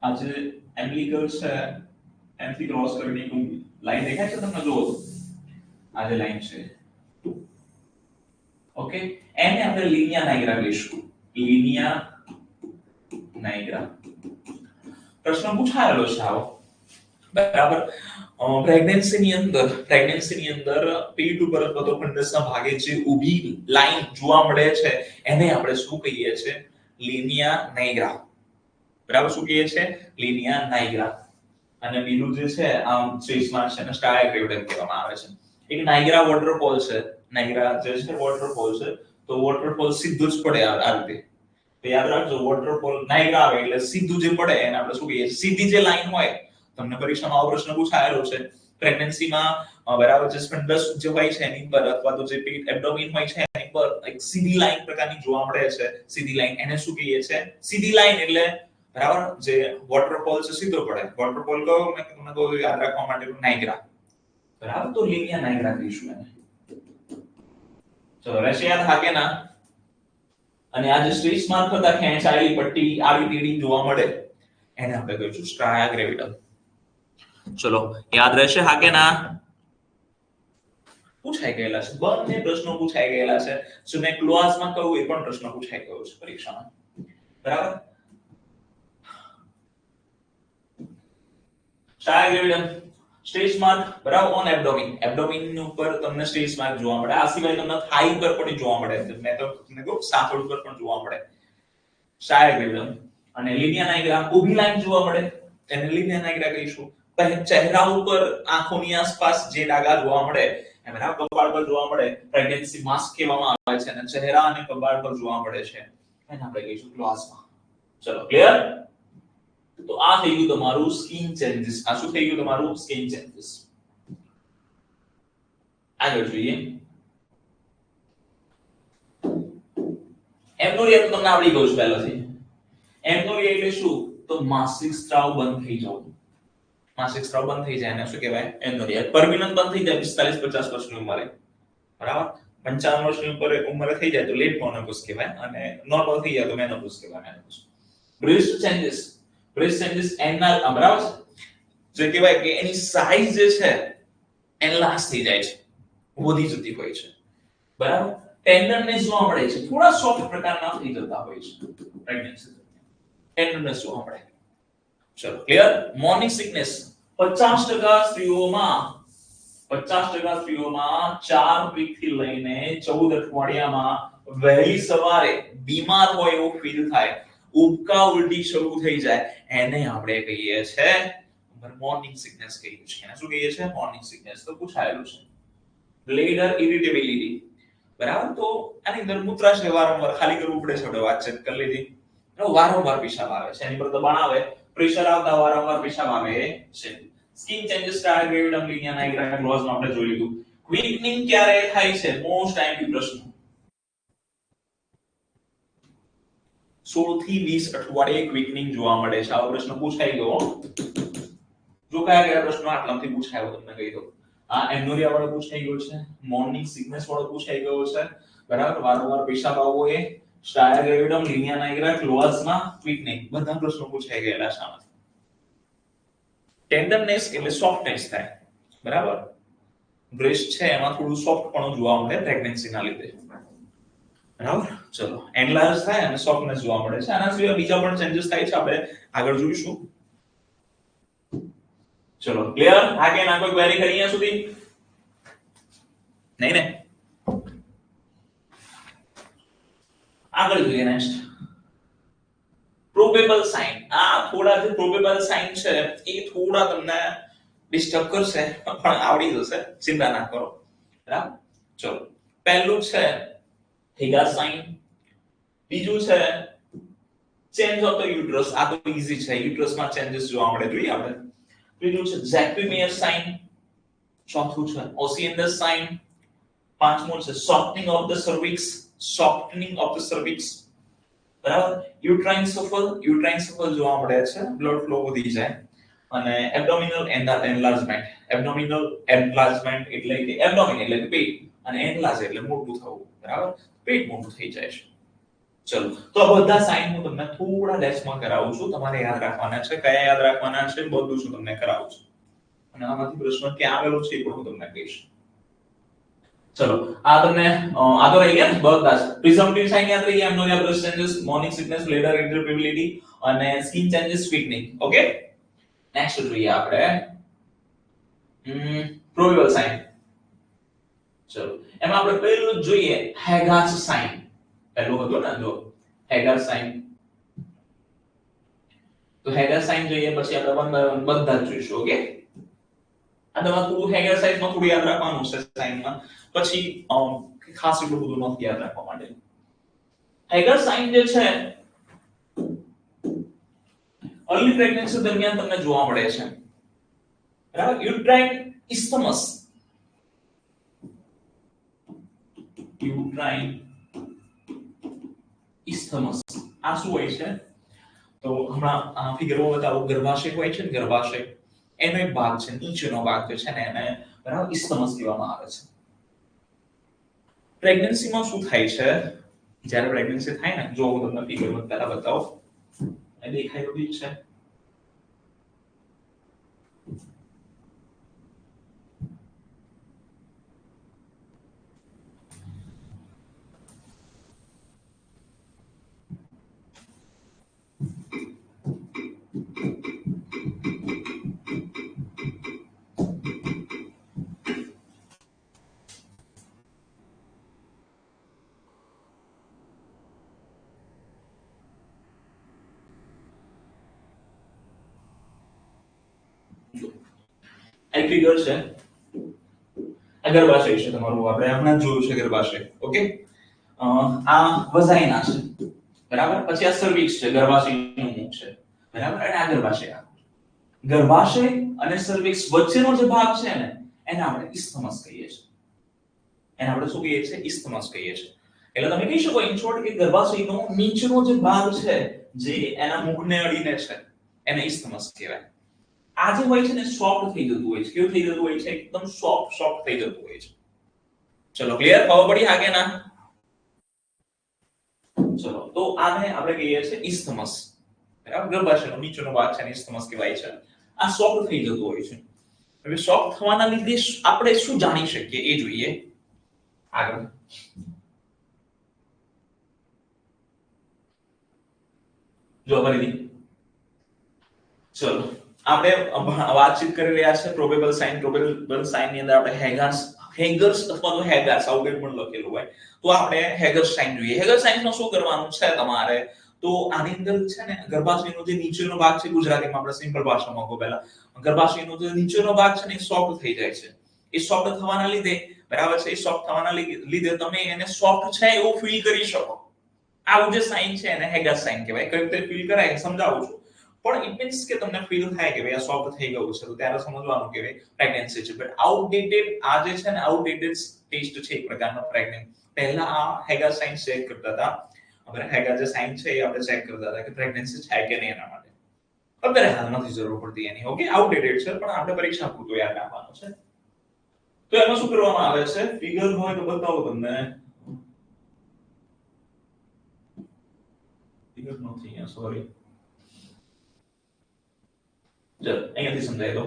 Speaker 1: આ જે એમ્બિલિકલ છે, એમથી ક્રોસ કરીને એક લાઈન દેખાય છે તમને? જો આ જે લાઈન છે, ઓકે, એને આપણે લિનિયા નાઇગ્રા કહીશું. લિનિયા નાઇગ્રા. પ્રશ્ન પૂછાયેલો છે આવો, બરાબર. પ્રેગ્નન્સીની અંદર પેટ ઉપર અથવા તો ફંડસના ભાગે જે ઊભી લાઈન જોવા મળે છે એને આપણે શું કહીએ છીએ? લિનિયા નાઇગ્રા, બરાબર. શું કહીએ છીએ? લિનિયા નાઇગ્રા. અને બીજું જે છે આમ સ્ટ્રેચમાં છે ને સ્ટ્રાયા ગ્રેવિડમ કહેવામાં આવે છે. એક નાઇગ્રા વોટરફોલ છે, નાઇગ્રા જે છે વોટરફોલ છે, તો વોટરફોલ સીધું જ પડે આ રીતે. તો યાદ રાખજો, વોટરફોલ નાઇગ્રા આવે એટલે સીધું જે પડે એને આપણે શું કહીએ? સીધી જે લાઈન હોય, તમને પરીક્ષામાં આવો પ્રશ્ન પૂછાયેલો છે. પ્રેગ્નન્સીમાં બરાબર જે સ્પન્ડસ જે હોય છે એની પર, અથવા તો જે પેટ એબ્ડોમિન હોય છે એની પર એક સીધી લાઈન પ્રકારની જોવા મળે છે, સીધી લાઈન, એને શું કહીએ છીએ? સીધી લાઈન એટલે, બરાબર, જે વોટરફોલ છે સીધો પડે. વોટરફોલ કહો મેં તમને કહું યાદ રાખવા માટે નાઇગ્રા, બરાબર. તો લિનિયા નાઇગ્રા કહીશું એને. ચલો રહેશે યાદ હા કે ના? અને આ જે સ્ટ્રેચ માર્ક હતા, ખેંચાયેલી પટ્ટી આવી ટેડી જોવા મળે, એને આપણે કહીશું સ્ટ્રાયા ગ્રેવિડમ. ચલો યાદ રહેશે હા કે ના? પૂછાઈ ગયેલા છે, બંને પ્રશ્નો પૂછાઈ ગયેલા છે. જો મેં ક્લોઝમાં કહું એ પણ પ્રશ્ન પૂછાઈ ગયો છે પરીક્ષામાં, બરાબર. સ્ટ્રાયા ગ્રેવિડમ સ્ટ્રેચ માર્ક, બરાબર, ઓન એબ્ડોમિન ઉપર તમને સ્ટ્રેચ માર્ક જોવા મળે. આ સિવાય તમને થાઈ ઉપર પણ જોવા મળે. મેં તો તમને કહું સાથળ ઉપર પણ જોવા મળે સ્ટ્રાયા ગ્રેવિડમ. અને લિનિયા નાઇગ્રા ઊભી લાઈન જોવા મળે, એને લિનિયા નાઇગ્રા કહીશું. ચહેરા ઉપર, આંખોની આસપાસ જે ડાઘા જોવા મળે, એમના કપાળ પર જોવા મળે, પ્રેગ્નન્સી માસ્ક કહેવામાં આવે છે, અને ચહેરા અને કપાળ પર જોવા મળે છે, એને આપણે કહીશું ક્લોઝમાં. ચલો ક્લિયર? તો આ થઈ ગયું તમારું સ્કિન ચેન્જીસ. આ શું થઈ ગયું તમારું? Skin changes. આગળ જોઈએ એમનોરિયા તો તમને આવડી ગયું છે પહેલાથી એમનોરિયા એટલે શું તો માસિક સ્ત્રાવ બંધ થઈ જવું માસિક સ્ત્રાવ બંધ થઈ જાય એને શું કહેવાય એમનોરિયા પરમિનન્ટ બંધ થઈ જાય 45 50 વર્ષની ઉંમરે બરાબર 55 વર્ષની ઉંમરે થઈ જાય તો લેટ મોનોપોઝ કહેવાય અને નોર્મલ થઈ જાય તો મેનોપોઝ કહેવાય મેનોપોઝ બ્રેસ્ટ ચેન્જીસ એના બરાબર જે કહેવાય કે એની સાઈઝ જે છે એનલાર્જ થઈ જાય છે વધી જતી હોય છે બરાબર ટેન્ડરનેસ જોવા મળે છે થોડા સોફ્ટ પ્રકારના થઈ જતા હોય છે પ્રેગ્નન્સી ટેન્ડરનેસ જોવા મળે ચલો ક્લિયર મોર્નિંગ સિકનેસ 50% સ્ત્રીઓમાં 4 વીક થી લઈને 14 અઠવાડિયામાં વહેલી સવારે બીમાર હોય એવું ફીલ થાય ઉબકા ઉલટી શરૂ થઈ જાય એને આપણે કહીએ છે મોર્નિંગ સિકનેસ કહીએ છીએ એને શું કહીએ છીએ મોર્નિંગ સિકનેસ તો પૂછાયેલું છે બ્લેડર ઇરિટેબિલિટી બરાબર તો આની અંદર મૂત્રાશય વારંવાર ખાલી કરવું પડે છે આપણે વાતચીત કરી લીધી વારંવાર પેશાબ આવે છે એની પર દબાણ આવે પ્રેશર આવતા વારંવાર પેશાબ આવે છે સ્કિન ચેન્જીસ સ્ટાર્ટ ગ્રેવિડમ લિનિયા નાઇગ્રા ક્લોઝ માં આપણે જોઈ લીધું ક્વિકનિંગ ક્યારે થાય છે મોસ્ટ ટાઈમ પ્રશ્ન 16 થી 20 અઠવાડિયે ક્વિકનિંગ જોવા મળે છે આવો પ્રશ્ન પૂછાઈ ગયો જો કયા પ્રશ્નો આટલામાંથી પૂછાયો તમને કહી દઉં આ એમનોરિયા વાળો પૂછાઈ ગયો છે મોર્નિંગ સિકનેસ વાળો પૂછાઈ ગયો છે બરાબર વારંવાર પેશાબ આવવો એ સ્ટાયર ગ્રેવિડમ લિનિયા નાઇગ્રા ક્લોઝમાં ક્વિકનિંગ બધા પ્રશ્નો પૂછાઈ ગયેલા છે આમાંથી ટેન્ડરનેસ એટલે સોફ્ટનેસ થાય બરાબર બ્રેસ્ટ છે એમાં થોડું સોફ્ટ પણ જોવા મળે પ્રેગ્નન્સીના લીધે બરાબર ચલો એનલાર્જ થાય અને સોફ્ટનેસ જોવા મળે છે આના સિવાય બીજા પણ ચેન્જીસ થાય છે આપણે આગળ જોઈશું ચલો ક્લિયર આ કે ના કોઈ ક્વેરી કરી અહીંયા સુધી નહીં ને આગળ જોઈએ નેક્સ્ટ પ્રોબેબલ સાઇન આ થોડા જે પ્રોબેબલ સાઇન છે એ થોડા તમને ડિસ્ટર્બ કરશે પણ આવડી જશે ચિંતા ના કરો બરાબર ચલો પહેલું છે હેગા સાઇન બીજું છે ચેન્જ ઓફ ધ યુટ્રસ આ તો ઈઝી છે યુટ્રસમાં ચેન્જીસ જોવા મળે જોઈએ આપણે ત્રીજું છે ઝેક્વિમિયર સાઇન ચોથું છે ઓસિએન્ડર સાઇન પાંચમું છે સોફ્ટનિંગ ઓફ ધ સર્વિક્સ બરાબર યુટ્રાઇન સફલ જોવા મળે છે બ્લડ ફ્લો વધી જાય અને એબ્ડોમિનલ એન્લાર્જમેન્ટ એટલે કે એબ્ડોમિન એટલે કે પેટ અને એન્લાર્જ એટલે મોટું થવું બરાબર પેટ મોટું થઈ જાય છે ચલો તો આ બધા સાઇન હું તમને થોડા લેસમાં કરાવું છું તમારે યાદ રાખવાના છે કયા યાદ રાખવાના છે બધું હું તમને કરાવું છું અને આમાંથી પ્રશ્ન ક્યાં આવેલો છે એ પણ હું તમને કહીશ ચલો આ તમને આ તો રહી ગયા બધા પ્રિઝમ્પટિવ સાઇન યાદ રહી ગયા amenorrhoea breast changes morning sickness bladder irritability અને skin changes quickening okay next જોઈએ આપણે પ્રોબેબલ સાઇન ચલો એમાં આપણે પહેલું જોઈએ હેગાસ સાઇન પહેલું હતું ને જો હેગર સાઇન તો હેગર સાઇન જોઈએ પછી આપણે વન બાય વન બધા જ જોઈશું ઓકે આ તમારે થોડું હેગર સાઇનમાં થોડું યાદ રાખવાનું છે સાઇનમાં પછી ખાસ એટલું બધું નથી યાદ રાખવા માટે હેગર સાઇન જે છે અર્લી પ્રેગ્નન્સી દરમિયાન તમને જોવા મળે છે બરાબર યુટ્રાઇન ઇસ્થમસ આ શું હોય છે તો હમણાં ફિગરમાં બતાવો ગર્ભાશય હોય છે ને ગર્ભાશય એનો એક ભાગ છે નીચેનો ભાગ જે છે ને એને બરાબર ઇસ્થમસ કહેવામાં આવે છે પ્રેગ્નન્સીમાં શું થાય છે જ્યારે પ્રેગ્નન્સી થાય ને જો હું તમને ફિગરમાં પહેલા બતાવો એ દેખાય તો ઠીક છે આ ફિગર છે આ ગર્ભાશય છે તમારું આપણે હમણાં જોયું છે ગર્ભાશય ઓકે આ વજાઇના છે બરાબર પછી આ સર્વિક્સ છે ગર્ભાશયનું મુખ છે બરાબર અને આ ગર્ભાશય અને સર્વિક્સ વચ્ચેનો જે ભાગ છે ને એને આપણે ઇસ્થમસ કહીએ છીએ એને આપણે શું કહીએ છીએ? ઇસ્થમસ કહીએ છીએ. એટલે તમે કહી શકો ઇન શોર્ટ કે ગર્ભાશયનો નીચેનો જે ભાગ છે જે એના મુખને અડીને છે એને ઇસ્થમસ કહેવાય. આ જે હોય છે ને સોફ્ટ થઈ જતું હોય છે. કેવું થઈ જતું હોય છે? એકદમ સોફ્ટ થઈ જતું હોય છે. ચલો ક્લિયર? ખબર પડી આગે ના? ચલો તો આને આપણે કહીએ છીએ ઇસ્થમસ. બરાબર? ગર્ભાશયનો નીચેનો ભાગ છે ને ઇસ્થમસ કહેવાય છે. આ સોફ્ટ થઈ જતું હોય છે. હવે સોફ્ટ થવાના લીધે આપણે શું જાણી શકીએ એ જોઈએ આગળ. જો ફરીથી ચલો આપણે વાતચીત કરી રહ્યા છે પ્રોબેબલ સાઇન. પ્રોબેબલ સાઇન ની અંદર આપણે હેગર્સ અથવા તો હેગાર્સ આવું કંઈ પણ લખેલું હોય તો આપણે હેગર્સ સાઇન જોઈએ. હેગર્સ સાઇનમાં શું કરવાનું છે તમારે? તો આની અંદર છે ને ગર્ભાશયનો જે નીચેનો ભાગ છે, ગુજરાતીમાં આપણે સિમ્પલ ભાષામાં કહો પહેલા, ગર્ભાશયનો જે નીચેનો ભાગ છે ને એ સોફ્ટ થઈ જાય છે. એ સોફ્ટ થવાના લીધે બરાબર છે, એ સોફ્ટ થવાના લીધે તમે એને સોફ્ટ છે એવું ફીલ કરી શકો. આવું જે સાઇન છે એને હેગર્સ સાઇન કહેવાય. કઈ રીતે ફીલ કરાય સમજાવું છું. પણ ઇટ મીન્સ કે તમને ફીલ થાય કે ભાઈ આ સોફ્ટ થઈ ગયું છે તો ત્યારે સમજવાનું કે પ્રેગ્નન્સી છે. બટ આઉટડેટેડ આ જે છે ને આઉટડેટેડ ટેસ્ટ છે એક પ્રકારનો પ્રેગ્નન્ટ. પહેલા આ હેગર સાઇન ચેક કરતા હતા. હવે હેગર જે સાઇન છે એ આપણે ચેક કરતા હતા કે પ્રેગ્નન્સી છે કે નહીં એના માટે. અત્યારે હાલ નથી જરૂર પડતી એની. ઓકે, આઉટડેટેડ છે પણ આપણે પરીક્ષા પૂરતું યાદ રાખવાનું છે. તો એમાં શું કરવામાં આવે છે? ફિગર હોય તો બતાવો તમને. ફિગર નથી અહીંયા, સોરી. ચલો અહીંયાથી સમજાય દો.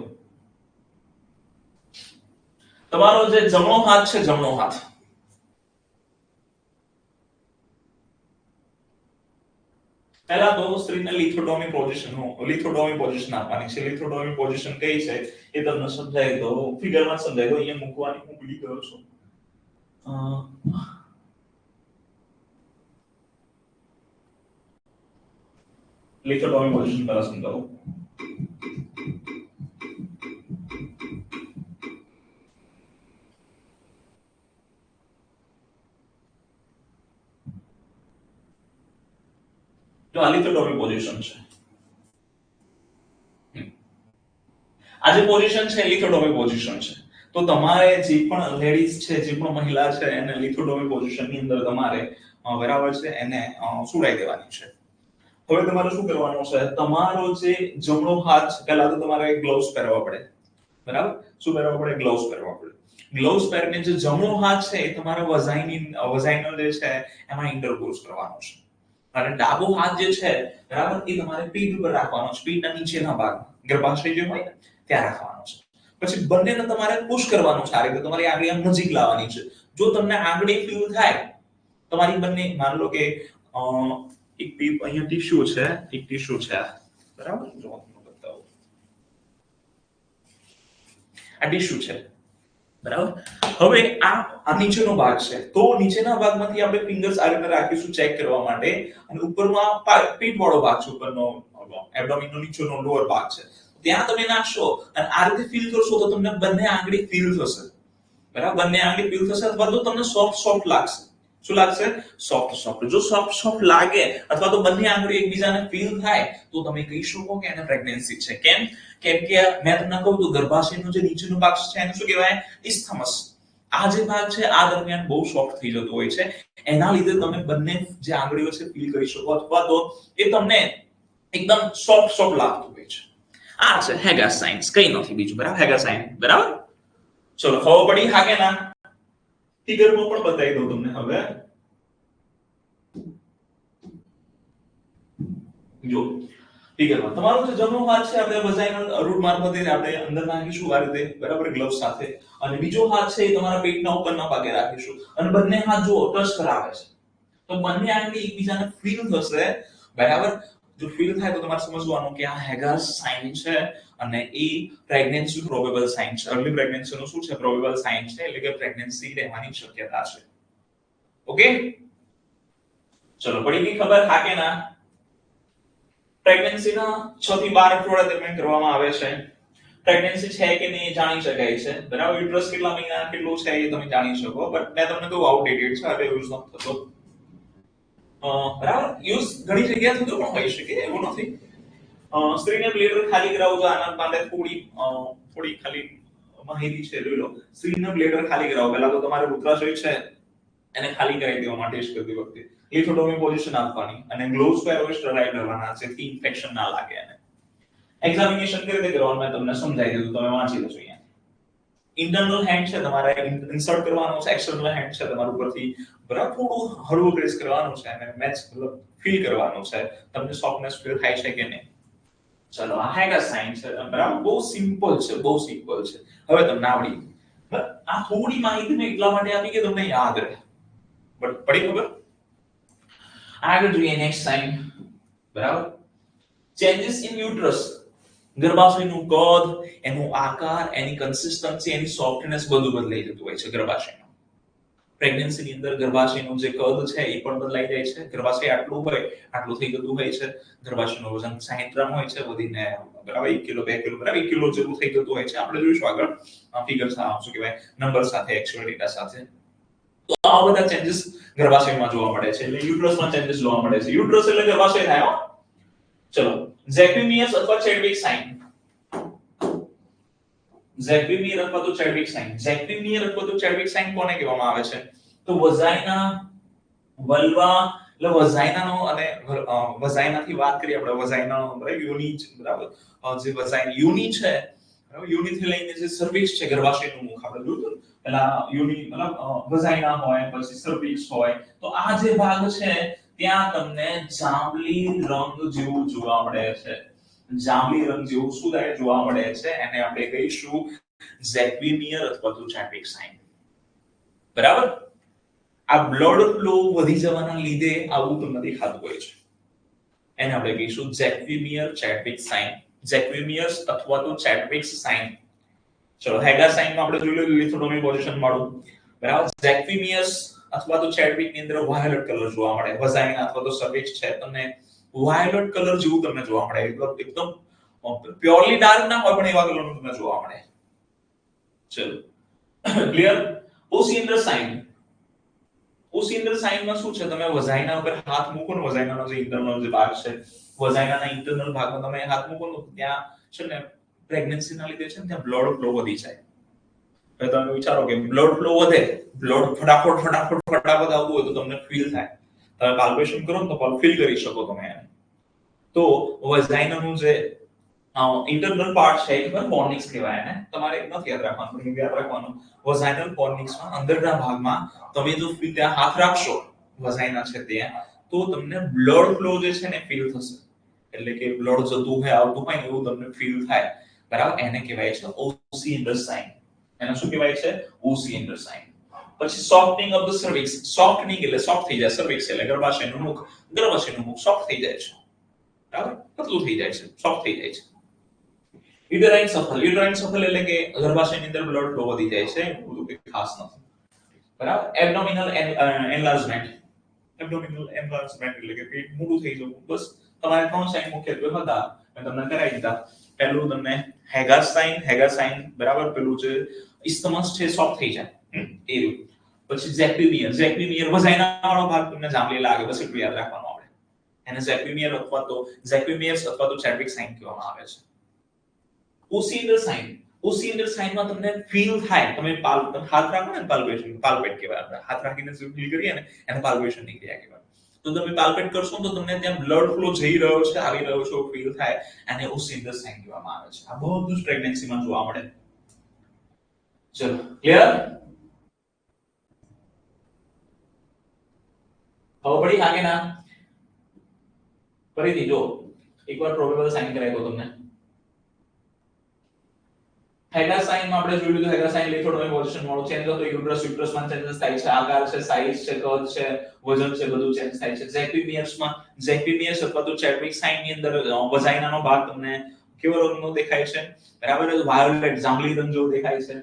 Speaker 1: તમારો જે જમણો હાથ છે, જમણો હાથ, પહેલા તો સ્ત્રીને લિથોટોમી પોઝિશન આપવાની છે. લિથોટોમી પોઝિશન કઈ છે એ તમને સમજાય દો. ફિગરમાં સમજાય દો. અહીંયા મૂકવાની હું ભૂલી ગયો છું. લિથોટોમી પોઝિશન પહેલા સમજાવો. જો આ લિથોટોમી પોઝિશન છે. આ જે પોઝિશન છે લિથોટોમી પોઝિશન છે. તો તમારે જે પણ લેડીઝ છે, જે પણ મહિલા છે એને લિથોટોમી પોઝિશન ની અંદર તમારે બરાબર છે એને સુડાઈ દેવાની છે. હવે તમારે શું કરવાનું છે? તમારો જે જમણો હાથ, પહેલા તો તમારે ગ્લોવ્સ પહેરવા પડે. બરાબર? શું પહેરવા પડે? ગ્લોવ્સ પહેરવા પડે. ગ્લોવ્સ પહેરીને જે જમણો હાથ છે એ તમારા વજાઇનલ જે છે એમાં ઇન્ટરકોર્સ કરવાનો છે. અને ડાબો હાથ જે છે બરાબર એ તમારે પીઠ ઉપર રાખવાનો છે. પીઠના નીચેના ભાગ, ગર્ભાશય જે હોય ને ત્યાં રાખવાનો છે. પછી બંનેને તમારે પુશ કરવાનું છે. આ રીતે તમારી આંગળી આમ નજીક લાવવાની છે. જો તમને આંગળી ફીલ થાય તમારી બંને, માન લો કે એક અહીંયા ટીશ્યુ છે, એક ટીશ્યુ છે બરાબર, જો બતાવું આ ટીશ્યુ છે બરાબર. હવે આ નીચેનો ભાગ છે તો નીચેના ભાગમાંથી આપણે ફિંગર્સ આ રીતે રાખીશું ચેક કરવા માટે. અને ઉપરનો પીઠ વાળો ભાગ છે, ઉપરનો એબ્ડોમિનનો નીચેનો લોઅર ભાગ છે, ત્યાં તમે નાખશો અને આ રીતે ફીલ કરશો તો તમને બંને આંગળી ફીલ થશે. બરાબર? બંને આંગળી ફીલ થશે અથવા તો તમને સોફ્ટ લાગશે. શું લાગશે? સોફ્ટ. જો સોફ્ટ લાગે અથવા તો બંને આંગળી એકબીજાને ફીલ થાય તો તમે કહી શકો કે એને પ્રેગ્નન્સી છે. કેમ કે મેં તમને કહું તો ગર્ભાશયનો જે નીચેનો ભાગ છે એને શું કહેવાય? ઇસ્થમસ. આ જે ભાગ છે આ દરમિયાન બહુ સોફ્ટ થઈ જતો હોય છે. એના લીધે તમે બંને જે આંગળીઓ છે ફીલ કરી શકો અથવા તો એ તમને એકદમ સોફ્ટ લાગતું હોય છે. આ છે હેગર સાઇન્સ, કઈ નથી બીજું. બરાબર? હેગર સાઇન. બરાબર? ચલો ખબર પડી હા કે ના? ફિગરમાં પણ બતાવી દઉં તમને. હવે જો ફિગરમાં તમારો જે જમણો હાથ છે આપણે વજાઇનલ રૂટ મારફતે આપણે અંદર નાખીશું આ રીતે બરાબર, ગ્લવ્સ સાથે. અને બીજો હાથ છે એ તમારા પેટના ઉપરના ભાગે રાખીશું અને બંને હાથ જો ટચ કરાવે છે તો બંને આંગળી એકબીજાને ફીલ થશે. બરાબર? જો ફીલ થાય તો તમારે સમજવાનું કે આ હેગર સાઇન છે અને એ પ્રેગ્નન્સી પ્રોબેબલ સાઇન છે. અર્લી પ્રેગ્નન્સી નું શું છે? પ્રોબેબલ સાઇન છે, એટલે કે પ્રેગ્નન્સી રહેવાની શક્યતા છે. ઓકે, ચલો પડી ગઈ ખબર હા કે ના? પ્રેગ્નન્સીના 6 થી 12 અઠવાડિયા દરમિયાન કરવામાં આવે છે. પ્રેગ્નન્સી છે કે નહીં જાણી શકાય છે. બરાબર? યુટ્રસ કેટલા મહિના કેટલું છે એ તમે જાણી શકો. બટ મેં તમને કહું આઉટડેટેડ છે એટલે યુઝ નથી થતો. બરાબર? યુઝ ઘણી જગ્યાએ થતો પણ હોઈ શકે, એવું નથી. સ્ત્રીને બ્લેડર ખાલી કરાવજો આના માટે થોડી ખાલી માહિતી છે જોઈ લો. સ્ત્રીના બ્લેડર ખાલી કરાવો. પહેલા તો તમારે મૂત્રાશય છે એને ખાલી કરાવી દેવા માટે ટેસ્ટ કરતી વખતે લિથોટોમી પોઝિશન આપવાની અને ગ્લોવ્સ પહેરવા સ્ટરાઇડ કરવાના જેથી ઇન્ફેક્શન ના લાગે. અને એક્ઝામિનેશન કેવી રીતે કરવાનું મેં તમને સમજાવી દીધું, તમે વાંચી લેજો અહીંયા. ઇન્ટરનલ હેન્ડ છે તમારે ઇન્સર્ટ કરવાનો છે, એક્સટર્નલ હેન્ડ છે તમારું ઉપરથી બરાબર થોડું હળવું પ્રેસ કરવાનું છે અને મેચ મતલબ ફીલ કરવાનું છે તમને સોફ્ટનેસ ફીલ થાય છે કે નહીં. ચલો આ હેગા સાઇન છે બરાબર, બહુ સિમ્પલ છે, બહુ સિમ્પલ છે. હવે તમને આવડી ગયું. આ થોડી માહિતી મેં એટલા માટે આપી કે તમને યાદ રહે. બટ પડી ખબર? આગળ જોઈએ નેક્સ્ટ સાઇન બરાબર. Changes in uterus. ગર્ભાશયનું કદ, એનો આકાર, એની કન્સિસ્ટન્સી, એની સોફ્ટનેસ બધું બદલાઈ જતું હોય છે ગર્ભાશયમાં. પ્રેગ્નન્સીની અંદર ગર્ભાશયનું જે કદ છે એ પણ બદલાઈ જાય છે. ગર્ભાશય આટલું હોય આટલું થઈ જતું હોય છે. ગર્ભાશયનું વજન 60 ગ્રામ હોય છે વધીને બરાબર 1 કિલો 2 કિલો બરાબર 1 કિલો જેટલું થઈ જતું હોય છે. આપણે જોઈશું આગળ ફિગર શું કહેવાય નંબર સાથે એક્ચ્યુઅલ ડેટા સાથે. તો આ બધા ચેન્જીસ ગર્ભાશયમાં જોવા મળે છે. એટલે યુટ્રસમાં ચેન્જીસ જોવા મળે છે. યુટ્રસ એટલે ગર્ભાશય થાય હો. ચલો ઝેક્વિમિયસ અથવા ચેડવિક સાઇન. ઝેક્વિમિયર અથવા તો ચેડવિક સાઇન. ઝેક્વિમિયર અથવા તો ચેડવિક સાઇન કોને કહેવામાં આવે છે? તો વજાઇના, વલ્વા એટલે વજાઇનાનો અને વજાઇનાથી વાત કરીએ આપણે વજાઇનાનો બરાબર યોની બરાબર જે વજાઇના યોની છે બરાબર યોનીથી લઈને જે સર્વિક્સ છે ગર્ભાશયનું મુખ આપણે જોયું પેલા યોની મતલબ વજાઇના હોય પછી સર્વિક્સ હોય તો આ જે ભાગ છે ત્યાં તમને જાંબલી રંગ જેવું જોવા મળે છે. જાંબલી રંગ જેવું શું થાય જોવા મળે છે એને આપણે કહીશું ઝેક્વિમિયર અથવા તો ચેડવિક સાઇન. બરાબર. આ બ્લડ ફ્લો વધી જવાના લીધે આવું તમને દેખાતું હોય છે. એને આપણે કહીશું ઝેક્વિમિયર ચેડવિક સાઇન. ઝેક્વિમિયર્સ અથવા તો ચેડવિક સાઇન. ચલો હેગા સાઇનમાં આપણે જોઈ લીધું લિથોટોમી પોઝિશન વાળું બરાબર. ઝેક્વિમિયર્સ અથવા તો ચેડવિક ની અંદર વાયોલેટ કલર જોવા મળે. વજાઇના અથવા તો સર્વિક્સ છે તમને વાયોલેટ કલર જેવું તમને જોવા મળે. એકદમ પ્યોરલી ડાર્ક ના હોય પણ એવા કલરનું તમને જોવા મળે. ચલો ક્લિયર. ઓસિન્ડર સાઇન. ઓસિન્ડર સાઇનમાં શું છે તમે વજાઇના ઉપર હાથ મૂકો ને વજાઇનાનો જે ઇન્ટરનલ જે ભાગ છે વજાઇનાના ઇન્ટરનલ ભાગમાં તમે હાથ મૂકો ને ત્યાં છે ને પ્રેગ્નન્સીના લીધે છે ને ત્યાં બ્લડ ફ્લો વધી જાય. હવે તમે વિચારો કે બ્લડ ફ્લો વધે, બ્લડ ફટાફટ આવતું હોય તો તમને ફીલ થાય. તમે પાલ્પેશન કરો ને તો ફીલ કરી શકો તમે એને. તો વજાઇનાનું જે ઇન્ટરનલ પાર્ટ છે એ ફોર્નિક્સ કહેવાય એને. તમારે નથી યાદ રાખવાનું પણ યાદ રાખવાનું વજાઇનલ ફોર્નિક્સમાં અંદરના ભાગમાં તમે જો ત્યાં હાથ રાખશો વજાઇના છે ત્યાં તો તમને બ્લડ ફ્લો જે છે ને ફીલ થશે. એટલે કે બ્લડ જતું હોય આવતું હોય એવું તમને ફીલ થાય બરાબર. એને કહેવાય છે ઓસિન્ડર સાઇન. એને શું કહેવાય છે? ઓસિન્ડર સાઇન. પછી સોફ્ટનિંગ ઓફ ધ સર્વિક્સ. સોફ્ટનિંગ એટલે સોફ્ટ થઈ જાય. સર્વિક્સ એટલે ગર્ભાશયનું મુખ સોફ્ટ થઈ જાય છે બરાબર, પતલું થઈ જાય છે, સોફ્ટ થઈ જાય છે. યુટેરાઇન સફલ. યુટેરાઇન સફલ એટલે કે ગર્ભાશયની અંદર બ્લડ ફ્લો વધી જાય છે, બધું કંઈ ખાસ નથી બરાબર. એબ્ડોમિનલ એન્લાર્જમેન્ટ. એબ્ડોમિનલ એન્લાર્જમેન્ટ એટલે કે પેટ મોટું થઈ જવું. બસ તમારે 3 સાઇન મુખ્યત્વે હતા મેં તમને કરાવી દીધા. પહેલું તમને હેગા સાઇન બરાબર પેલું જે ઇસ્થમસ છે સોફ્ટ થઈ જાય એ રહ્યું. પછી ઝેક્વિમિયર વજાઇના વાળો ભાગ તમને જાંબલી લાગે બસ એટલું યાદ રાખવાનું આપણે. એને ઝેક્વિમિયર અથવા તો ઝેક્વિમિયર્સ અથવા તો ચેડવિક સાઇન કહેવામાં આવે છે. ઓસિન્ડર સાઇનમાં તમને ફીલ થાય. તમે હાથ રાખો ને પાલ્પેટ કહેવાય. આપણે હાથ રાખીને જે ફીલ કરીએ ને એને પાલ્પેશન ની ક્રિયા કહેવાય. તો તમે પાલ્પેટ કરશો તો તમને ત્યાં બ્લડ ફ્લો જઈ રહ્યો છે આવી રહ્યો છે ફીલ થાય અને ઓસિન્ડર સાઇન કહેવામાં આવે છે. આ બધું જ પ્રેગ્નન્સીમાં જોવા મળે. ચલો ક્લિયર. હવે પડી આગે ના ફરીથી જો એકવાર પ્રોબેબલ સાઇન કરાવી દો તમને. હેગા સાઇનમાં આપણે જોઈ લીધું હેગા સાઇન લિથોટોમી પોઝિશન વાળું ચેન્જ થતો યુટ્રસમાં ચેન્જીસ થાય છે. આકાર છે, સાઇઝ છે, કદ છે, વજન છે, બધું ચેન્જ થાય છે. ઝેક્વિમિયર્સ અથવા તો ચેડવિક સાઇન ની અંદર વજાઇનાનો ભાગ તમને કેવો રંગનો દેખાય છે બરાબર, વાયોલેટ જાંબલી રંગ જેવો દેખાય છે.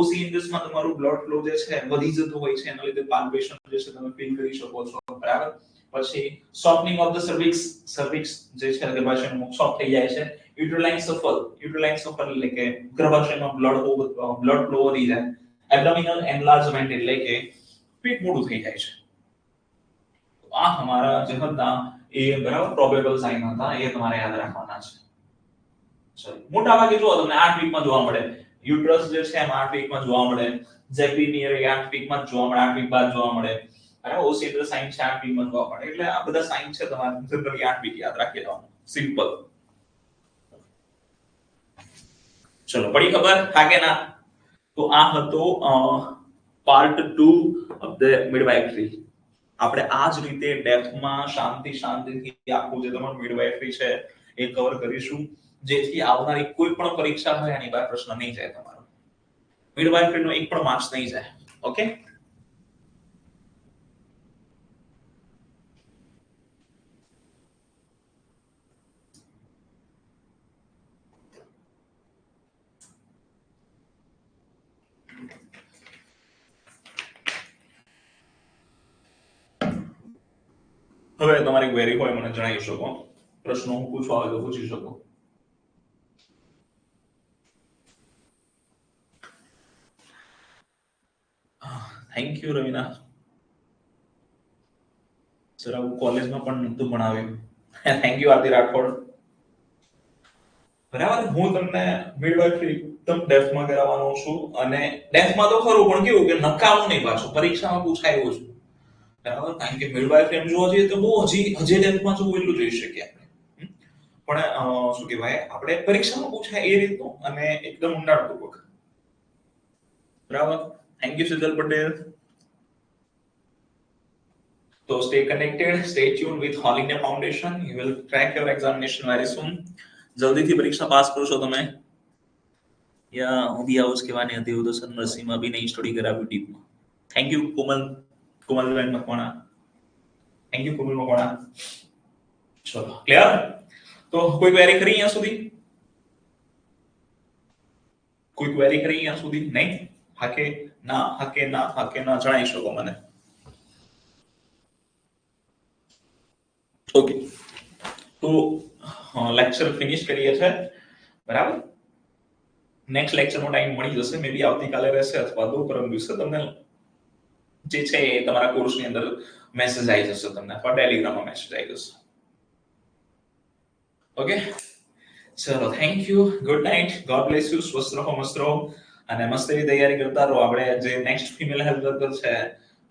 Speaker 1: ઓસિન્ડર્સમાં તમારું બ્લડ ફ્લો જે છે વધી જતું હોય છે એના લીધે પાલ્પેશન જે છે તમે ફીલ કરી શકો છો બરાબર. પછી સોફ્ટનિંગ ઓફ ધ સર્વિક્સ જે છે ગર્ભાશયનું મુખ સોફ્ટ થઈ જાય છે. યુટેરાઇન સફલ એટલે કે ગર્ભાશયમાં બ્લડ ફ્લો વધી જાય. એબ્ડોમિનલ એન્લાર્જમેન્ટ એટલે કે પેટ મોટું થઈ જાય છે. તો આ તમારા જે હતા એ બરાબર પ્રોબેબલ સાઇન હતા એ તમારે યાદ રાખવાના છે. ચલો મોટા ભાગે જો તમને 8 વીકમાં જોવા મળે. યુટ્રસ જે છે એમ 8 વીકમાં જોવા મળે, જેપિનિયર એ 8 વીકમાં જોવા મળે, 8 વીક બાદ જોવા મળે, અને ઓસિટર સાઇન છે 8 વીકમાં જોવા મળે. એટલે આ બધા સાઇન છે તમારે જનરલી 8 વીક યાદ રાખી લેવાનું. સિમ્પલ. ચલો પડી ખબર હા કે ના? તો આ હતો પાર્ટ 2 ઓફ ધ મિડવાઇફરી. આપણે આ જ રીતે ડેપ્થમાં શાંતિથી આખું જે તમારું મિડવાઇફરી છે એ કવર કરીશું, જેથી આવનારી કોઈ પણ પરીક્ષા હોય એની બહાર પ્રશ્ન નહીં જાય તમારો. મિડવાઇફરીનો એક પણ માર્ક્સ નહીં જાય. ઓકે? હવે તમારી ક્વેરી હોય મને જણાવી શકો, પ્રશ્નો હું પૂછવા હોય તો પૂછી શકો. Thank you Raveena. સર આવું કોલેજમાં પણ નહોતું ભણાવ્યું. થેન્ક યુ આરતી રાઠોડ. બરાબર, હું તમને મિડવાઇફરી એકદમ ડેપ્થમાં કરાવવાનો છું, અને ડેપ્થમાં તો ખરું પણ કેવું કે નકામું નહીં, પાછું પરીક્ષામાં પૂછાય એવું છે. બરાબર, કારણ કે મિડવાઇફરી એમ જોવા જઈએ તો બહુ હજી ડેપ્થમાં જોવું એટલું જોઈ શકીએ આપણે. પણ શું કહેવાય, આપણે પરીક્ષામાં પૂછાય એ રીતનું અને એકદમ ઊંડાણપૂર્વક. બરાબર, thank you Siddhal Patel. So stay connected, stay tuned with All India Foundation. You will crack your examination very soon. જલ્દીથી પરીક્ષા પાસ કરશો તમે. યા હું બી આવું જ કહેવાની હતી, હું તો સર નરસિંહમાં બી નહીં સ્ટડી કરાવ્યું ડીપમાં. થેન્ક યુ કોમલબેન મકવાણા. Thank you Komal Makwana. ચલો ક્લિયર? તો કોઈ ક્વેરી કરી અહીંયા સુધી? કોઈ ક્વેરી કરી અહીંયા સુધી? નહીં? હાકે ના જણાવી શકો મને. ઓકે, તો લેક્ચર ફિનિશ કરીએ છે. બરાબર, નેક્સ્ટ લેક્ચરનો ટાઈમ મળી જશે, મે બી આવતીકાલે રહેશે અથવા તો પરમ દિવસે તમને જે છે એ તમારા કોર્સની અંદર મેસેજ આવી જશે, તમને અથવા ટેલિગ્રામમાં મેસેજ આવી જશે. ઓકે, ચલો thank you, good night, God bless you, સ્વસ્થ રહો, મસ્ત રહો, અને મસ્ત એવી તૈયારી કરતા રહો. આપણે જે નેક્સ્ટ ફિમેલ હેલ્થ વર્કર છે,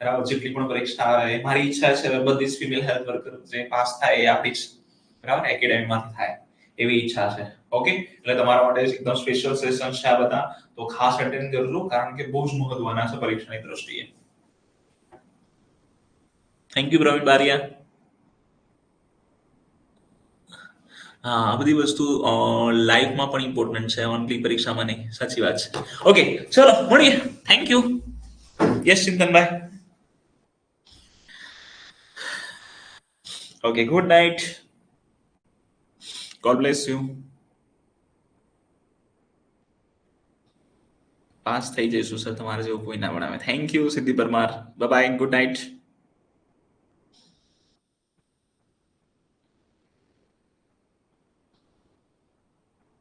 Speaker 1: બરાબર, જેટલી પણ પરીક્ષા આવે, મારી ઈચ્છા છે બધી જ ફિમેલ હેલ્થ વર્કર જે પાસ થાય એ આપણી બરાબર એકેડેમીમાંથી થાય એવી ઈચ્છા છે. ઓકે, એટલે તમારા માટે એકદમ સ્પેશિયલ સેશન છે આ બધા, તો ખાસ અટેન્ડ કરજો, કારણ કે બહુ જ મહત્વના છે પરીક્ષાની દ્રષ્ટિએ. Thank you Pravin Baria. હા, આ બધી વસ્તુ લાઈફમાં પણ ઇમ્પોર્ટન્ટ છે, ઓનલી પરીક્ષામાં નહીં. સાચી વાત છે. ઓકે, ચલો મળીએ. Thank you. યસ ચિંતનભાઈ. Okay, good night, God bless you. Pass થઈ જઈશું સર, તમારે જેવું કોઈ ના ભણાવે. થેન્ક યુ સિદ્ધિ Parmar. Bye bye, good night.